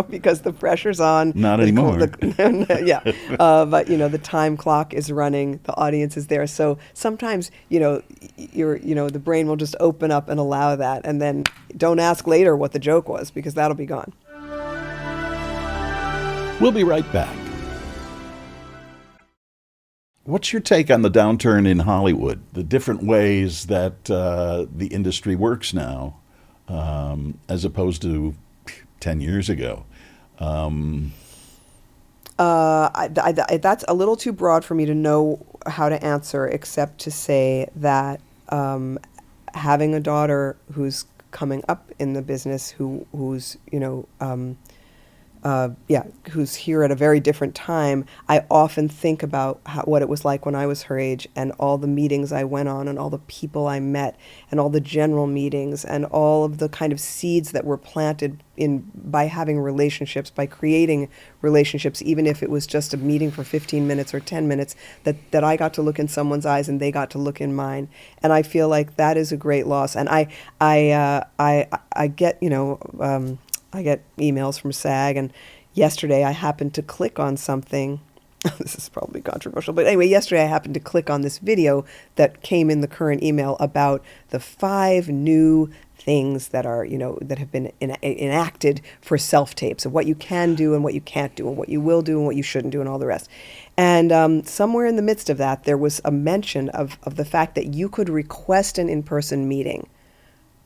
[SPEAKER 2] because the pressure's on.
[SPEAKER 1] Not anymore.
[SPEAKER 2] Yeah. But, the time clock is running, the audience is there. So sometimes, the brain will just open up and allow that. And then don't ask later what the joke was, because that'll be gone.
[SPEAKER 1] We'll be right back. What's your take on the downturn in Hollywood, the different ways that the industry works now, as opposed to 10 years ago?
[SPEAKER 2] That's a little too broad for me to know how to answer, except to say that having a daughter who's coming up in the business, who's who's here at a very different time, I often think about what it was like when I was her age, and all the meetings I went on, and all the people I met, and all the general meetings, and all of the kind of seeds that were planted in by having relationships, by creating relationships, even if it was just a meeting for 15 minutes or 10 minutes, that I got to look in someone's eyes and they got to look in mine. And I feel like that is a great loss. And I get, I get emails from SAG, and yesterday I happened to click on something. This is probably controversial, but anyway, yesterday I happened to click on this video that came in the current email about the 5 new things that are, that have been enacted for self-tapes, of what you can do and what you can't do, and what you will do and what you shouldn't do, and all the rest. And somewhere in the midst of that, there was a mention of the fact that you could request an in-person meeting,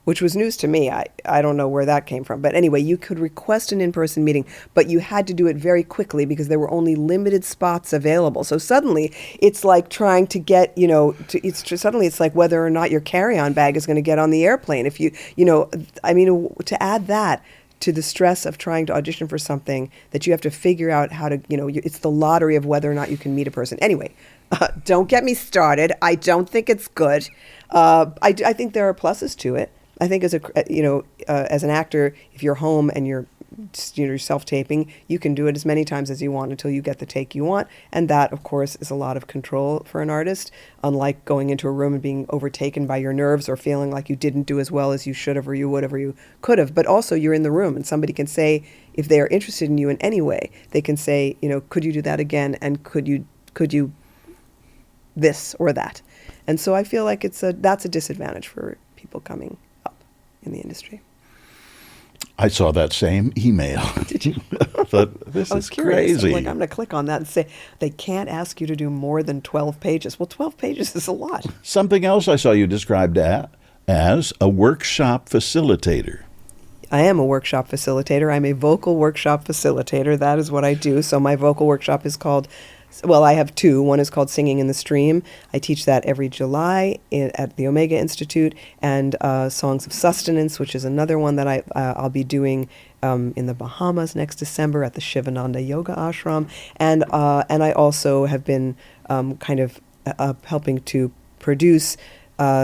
[SPEAKER 2] which was news to me. I don't know where that came from. But anyway, you could request an in-person meeting, but you had to do it very quickly because there were only limited spots available. So suddenly it's like trying to get, suddenly it's like whether or not your carry-on bag is going to get on the airplane. If to add that to the stress of trying to audition for something that you have to figure out how to, it's the lottery of whether or not you can meet a person. Anyway, don't get me started. I don't think it's good. I think there are pluses to it. I think as an actor, if you're home and you're self-taping, you can do it as many times as you want until you get the take you want, and that, of course, is a lot of control for an artist. Unlike going into a room and being overtaken by your nerves or feeling like you didn't do as well as you should have or you would have or you could have. But also, you're in the room, and somebody can say, if they are interested in you in any way, they can say, could you do that again, and could you this or that. And so I feel like that's a disadvantage for people coming in the industry.
[SPEAKER 1] I saw that same email.
[SPEAKER 2] Did you?
[SPEAKER 1] But this is
[SPEAKER 2] curious.
[SPEAKER 1] crazy.
[SPEAKER 2] I'm going to click on that and say, they can't ask you to do more than 12 pages. Well, 12 pages is a lot.
[SPEAKER 1] Something else I saw you described as a workshop facilitator.
[SPEAKER 2] I am a workshop facilitator. I'm a vocal workshop facilitator. That is what I do. So my vocal workshop is called, I have 2. One is called Singing in the Stream. I teach that every July at the Omega Institute, and Songs of Sustenance, which is another one that I'll be doing in the Bahamas next December at the Shivananda Yoga Ashram. And I also have been helping to produce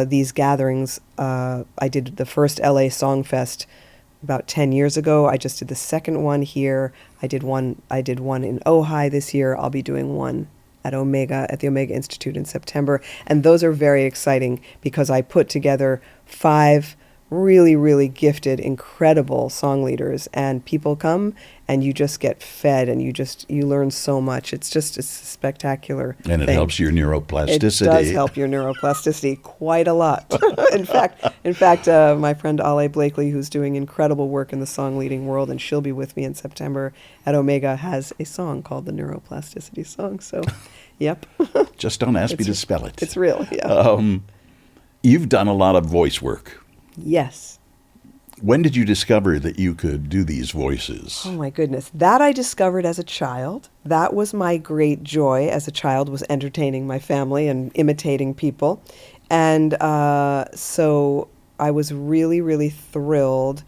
[SPEAKER 2] these gatherings. I did the first LA Song Fest about 10 years ago. I just did the second one here. I did one in Ojai this year. I'll be doing one at the Omega Institute in September. And those are very exciting because I put together 5 really, really gifted, incredible song leaders, and people come and you just get fed and you learn so much. It's a spectacular
[SPEAKER 1] And it
[SPEAKER 2] thing.
[SPEAKER 1] helps your neuroplasticity.
[SPEAKER 2] It does help your neuroplasticity quite a lot. In fact, my friend Ale Blakely, who's doing incredible work in the song leading world, and she'll be with me in September at Omega, has a song called the Neuroplasticity Song. So, yep.
[SPEAKER 1] Just don't ask me to spell it.
[SPEAKER 2] It's real, yeah.
[SPEAKER 1] You've done a lot of voice work.
[SPEAKER 2] Yes.
[SPEAKER 1] When did you discover that you could do these voices?
[SPEAKER 2] Oh my goodness. That I discovered as a child. That was my great joy as a child, was entertaining my family and imitating people. And so I was really, really thrilled.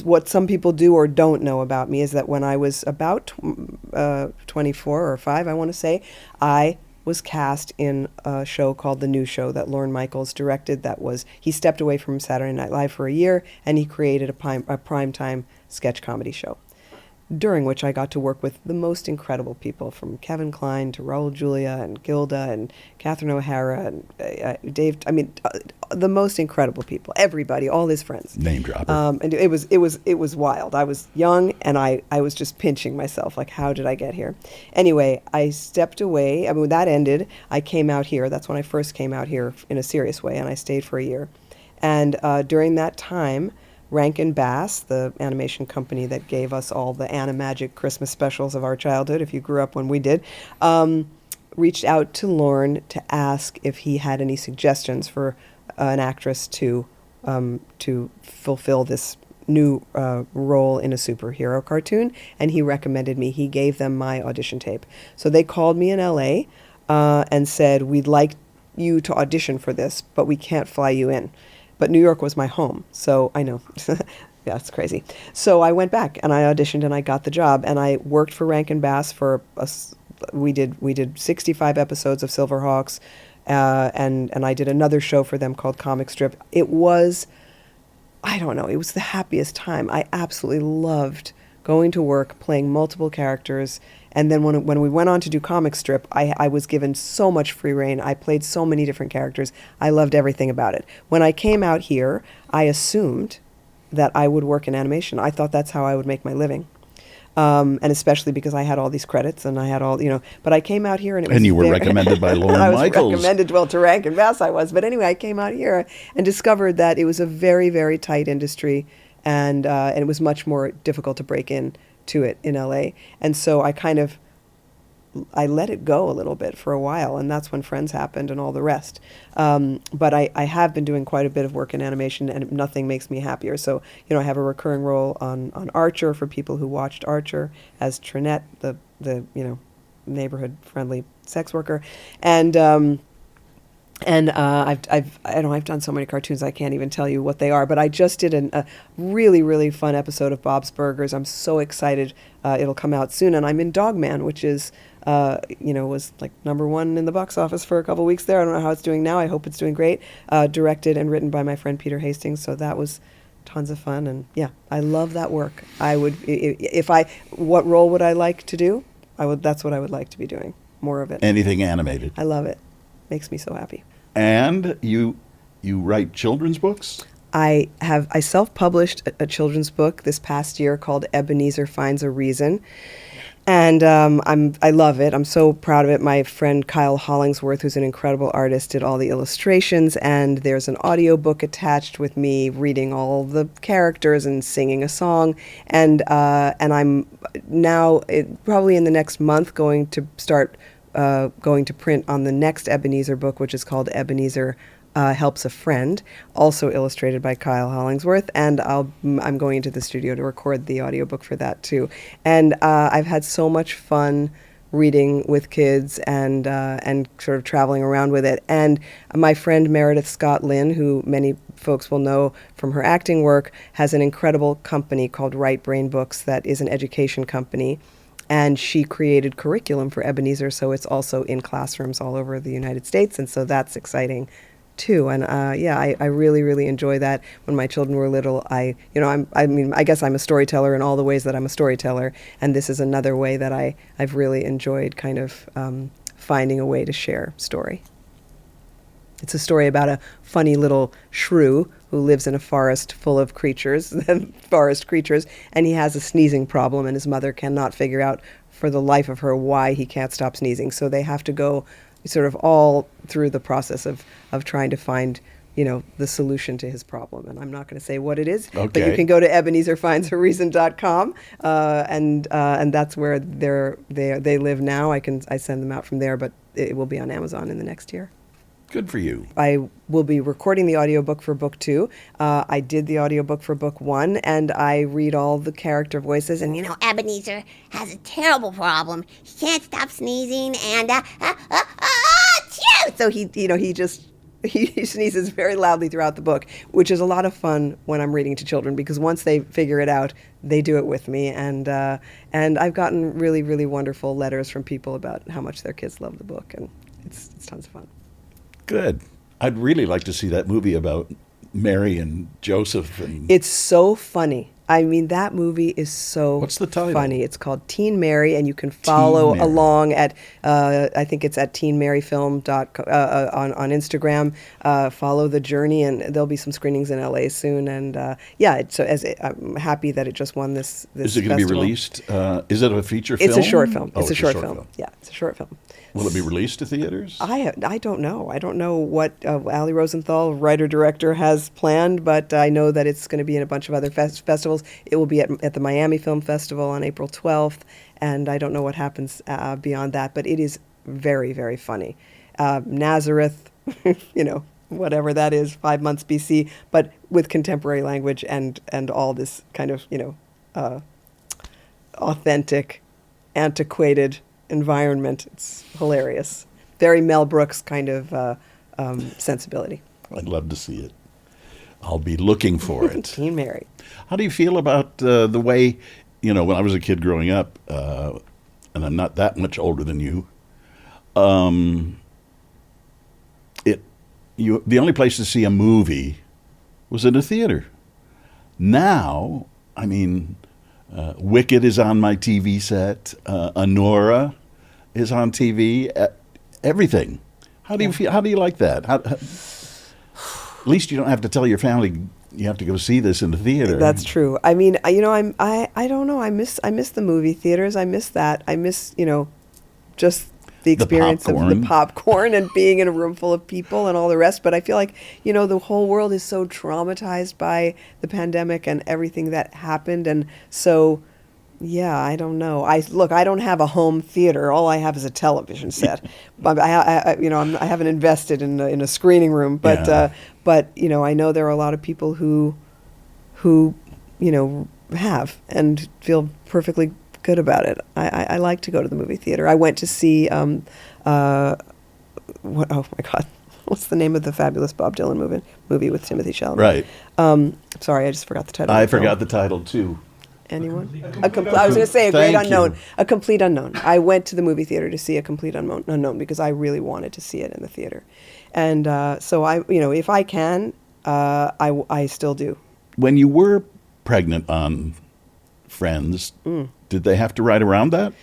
[SPEAKER 2] What some people do or don't know about me is that when I was about 24 or 5, I want to say, I was cast in a show called The New Show that Lorne Michaels directed. He stepped away from Saturday Night Live for a year, and he created a primetime sketch comedy show, during which I got to work with the most incredible people, from Kevin Kline to Raul Julia and Gilda and Catherine O'Hara and Dave. The most incredible people. Everybody, all his friends.
[SPEAKER 1] Name dropper.
[SPEAKER 2] And it was wild. I was young, and I was just pinching myself, like, how did I get here? Anyway, I stepped away. When that ended, I came out here. That's when I first came out here in a serious way, and I stayed for a year. And during that time, Rankin Bass, the animation company that gave us all the Animagic Christmas specials of our childhood, if you grew up when we did, reached out to Lorne to ask if he had any suggestions for an actress to fulfill this new role in a superhero cartoon, and he recommended me. He gave them my audition tape. So they called me in LA and said, we'd like you to audition for this, but we can't fly you in. But New York was my home, so I know. Yeah, it's crazy. So I went back and I auditioned and I got the job, and I worked for Rankin Bass for we did 65 episodes of Silverhawks, and I did another show for them called Comic Strip. It was, I don't know, it was the happiest time. I absolutely loved going to work, playing multiple characters. And then when we went on to do Comic Strip, I was given so much free reign. I played so many different characters. I loved everything about it. When I came out here, I assumed that I would work in animation. I thought that's how I would make my living. And especially because I had all these credits and I had all, but I came out here and it was...
[SPEAKER 1] And you were recommended by Lauren
[SPEAKER 2] I was
[SPEAKER 1] Michaels.
[SPEAKER 2] recommended, well, to Rankin Bass I was. But anyway, I came out here and discovered that it was a very, very tight industry, and it was much more difficult to break in to it in LA. And so I let it go a little bit for a while, and that's when Friends happened and all the rest. But I have been doing quite a bit of work in animation, and nothing makes me happier. So, I have a recurring role on Archer for people who watched Archer as Trinette, the neighborhood-friendly sex worker. And I've done so many cartoons I can't even tell you what they are. But I just did a really, really fun episode of Bob's Burgers. I'm so excited. It'll come out soon, and I'm in Dogman, which is was like #1 in the box office for a couple weeks there. I don't know how it's doing now. I hope it's doing great. Directed and written by my friend Peter Hastings. So that was tons of fun, and yeah, I love that work. I would, what role would I like to do? That's what I would like to be doing. More of it.
[SPEAKER 1] Anything animated.
[SPEAKER 2] I love it. Makes me so happy.
[SPEAKER 1] And you write children's books?
[SPEAKER 2] I self-published a children's book this past year called Ebenezer Finds a Reason. And I love it. I'm so proud of it. My friend Kyle Hollingsworth, who's an incredible artist, did all the illustrations, and there's an audiobook attached with me reading all the characters and singing a song. And I'm now, probably in the next month, going to start going to print on the next Ebenezer book, which is called Ebenezer Helps a Friend, also illustrated by Kyle Hollingsworth, and I'm going into the studio to record the audiobook for that too. And I've had so much fun reading with kids and sort of traveling around with it. And my friend Meredith Scott Lynn, who many folks will know from her acting work, has an incredible company called Right Brain Books that is an education company. And she created curriculum for Ebenezer, so it's also in classrooms all over the United States, and so that's exciting too. And I really, really enjoy that. When my children were little, I guess I'm a storyteller in all the ways that I'm a storyteller, and this is another way that I've really enjoyed kind of finding a way to share story. It's a story about a funny little shrew who lives in a forest full of forest creatures, and he has a sneezing problem, and his mother cannot figure out for the life of her why he can't stop sneezing. So they have to go sort of all through the process of trying to find, the solution to his problem. And I'm not going to say what it is, but you can go to EbenezerFindsAReason.com, and that's where they live now. I send them out from there, but it will be on Amazon in the next year.
[SPEAKER 1] Good for you.
[SPEAKER 2] I will be recording the audiobook for book 2. I did the audiobook for book 1, and I read all the character voices. And
[SPEAKER 3] Ebenezer has a terrible problem. He can't stop sneezing, and
[SPEAKER 2] so he sneezes very loudly throughout the book, which is a lot of fun when I'm reading to children, because once they figure it out, they do it with me. And I've gotten really, really wonderful letters from people about how much their kids love the book, and it's tons of fun.
[SPEAKER 1] Good. I'd really like to see that movie about Mary and Joseph.
[SPEAKER 2] It's so funny. I mean, that movie is so
[SPEAKER 1] What's the title?
[SPEAKER 2] funny. It's called Teen Mary, and you can follow along at, I think it's at teenmaryfilm.com on Instagram. Follow the journey, and there'll be some screenings in LA soon. And I'm happy that it just won this
[SPEAKER 1] Is it going to be released? Is it a feature film?
[SPEAKER 2] It's a short film.
[SPEAKER 1] Oh,
[SPEAKER 2] it's a short film. Yeah, it's a short film.
[SPEAKER 1] Will it be released to theaters?
[SPEAKER 2] I don't know. I don't know what Ali Rosenthal, writer-director, has planned, but I know that it's going to be in a bunch of other festivals. It will be at the Miami Film Festival on April 12th, and I don't know what happens beyond that, but it is very, very funny. Nazareth, whatever that is, 5 months BC, but with contemporary language and all this kind of, authentic, antiquated environment. It's hilarious. Very Mel Brooks kind of sensibility.
[SPEAKER 1] I'd love to see it. I'll be looking for it.
[SPEAKER 2] Teen Mary.
[SPEAKER 1] How do you feel about the way, when I was a kid growing up, and I'm not that much older than you, the only place to see a movie was in a theater. Now, Wicked is on my TV set. Honora is on TV. Everything. How do you feel? How do you like that? At least you don't have to tell your family you have to go see this in the theater.
[SPEAKER 2] That's true. I don't know. I miss the movie theaters. I miss that. I miss just the experience of the popcorn and being in a room full of people and all the rest. But I feel like, the whole world is so traumatized by the pandemic and everything that happened. And so, yeah, I don't know. I don't have a home theater. All I have is a television set. I haven't invested in a screening room. But, I know there are a lot of people who have and feel perfectly good about it. I like to go to the movie theater. I went to see oh my God, what's the name of the fabulous Bob Dylan movie with Timothy Chalamet?
[SPEAKER 1] Right.
[SPEAKER 2] Sorry, I just forgot the title.
[SPEAKER 1] I forgot the title too.
[SPEAKER 2] Anyone? I was going to say A Great Unknown. A Complete Unknown. I went to the movie theater to see A Complete Unknown because I really wanted to see it in the theater, and so if I can, I still do.
[SPEAKER 1] When you were pregnant on Friends, did they have to write around that?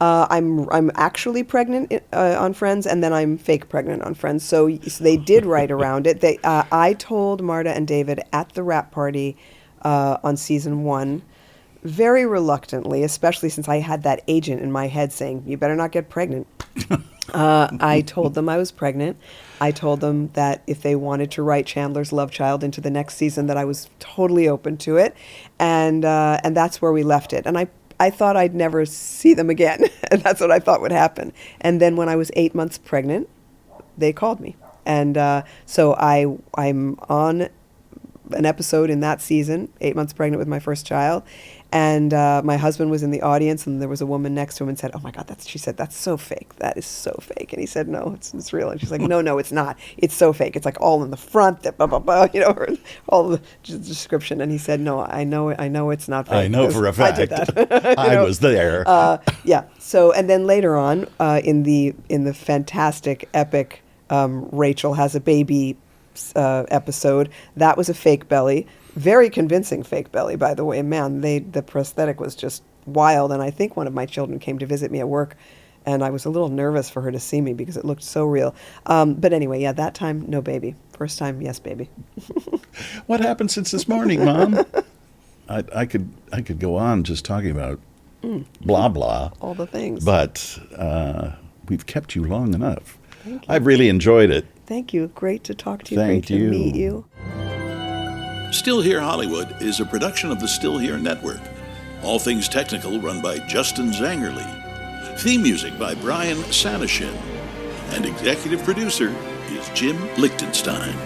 [SPEAKER 2] I'm actually pregnant on Friends, and then I'm fake pregnant on Friends. So they did write around it. I told Marta and David at the wrap party on season 1, very reluctantly, especially since I had that agent in my head saying, "You better not get pregnant." I told them I was pregnant. I told them that if they wanted to write Chandler's love child into the next season, that I was totally open to it, and that's where we left it. And I thought I'd never see them again. And that's what I thought would happen. And then when I was 8 months pregnant, they called me, and so I'm on an episode in that season, 8 months pregnant with my first child. And my husband was in the audience, and there was a woman next to him and said, "Oh my God, she said, that's so fake. That is so fake." And he said, "No, it's real." And she's like, No, it's not. It's so fake. It's like all in the front, blah, blah, blah, all the description. And he said, "No, I know it's not fake."
[SPEAKER 1] I know for a fact.
[SPEAKER 2] I did that.
[SPEAKER 1] I was there.
[SPEAKER 2] Yeah. So, and then later on, in the fantastic, epic Rachel Has a Baby episode, that was a fake belly. Very convincing fake belly, by the way. Man, the prosthetic was just wild. And I think one of my children came to visit me at work, and I was a little nervous for her to see me because it looked so real. But anyway, yeah, that time, no baby. First time, yes, baby.
[SPEAKER 1] What happened since this morning, Mom? I could go on just talking about blah, blah.
[SPEAKER 2] All the things.
[SPEAKER 1] But we've kept you long enough. Thank you. I've really enjoyed it.
[SPEAKER 2] Thank you. Great to talk to you.
[SPEAKER 1] Thank
[SPEAKER 2] Great
[SPEAKER 1] you.
[SPEAKER 2] to meet you.
[SPEAKER 4] Still Here Hollywood is a production of the Still Here Network. All things technical run by Justin Zangerly. Theme music by Brian Sanishin. And executive producer is Jim Lichtenstein.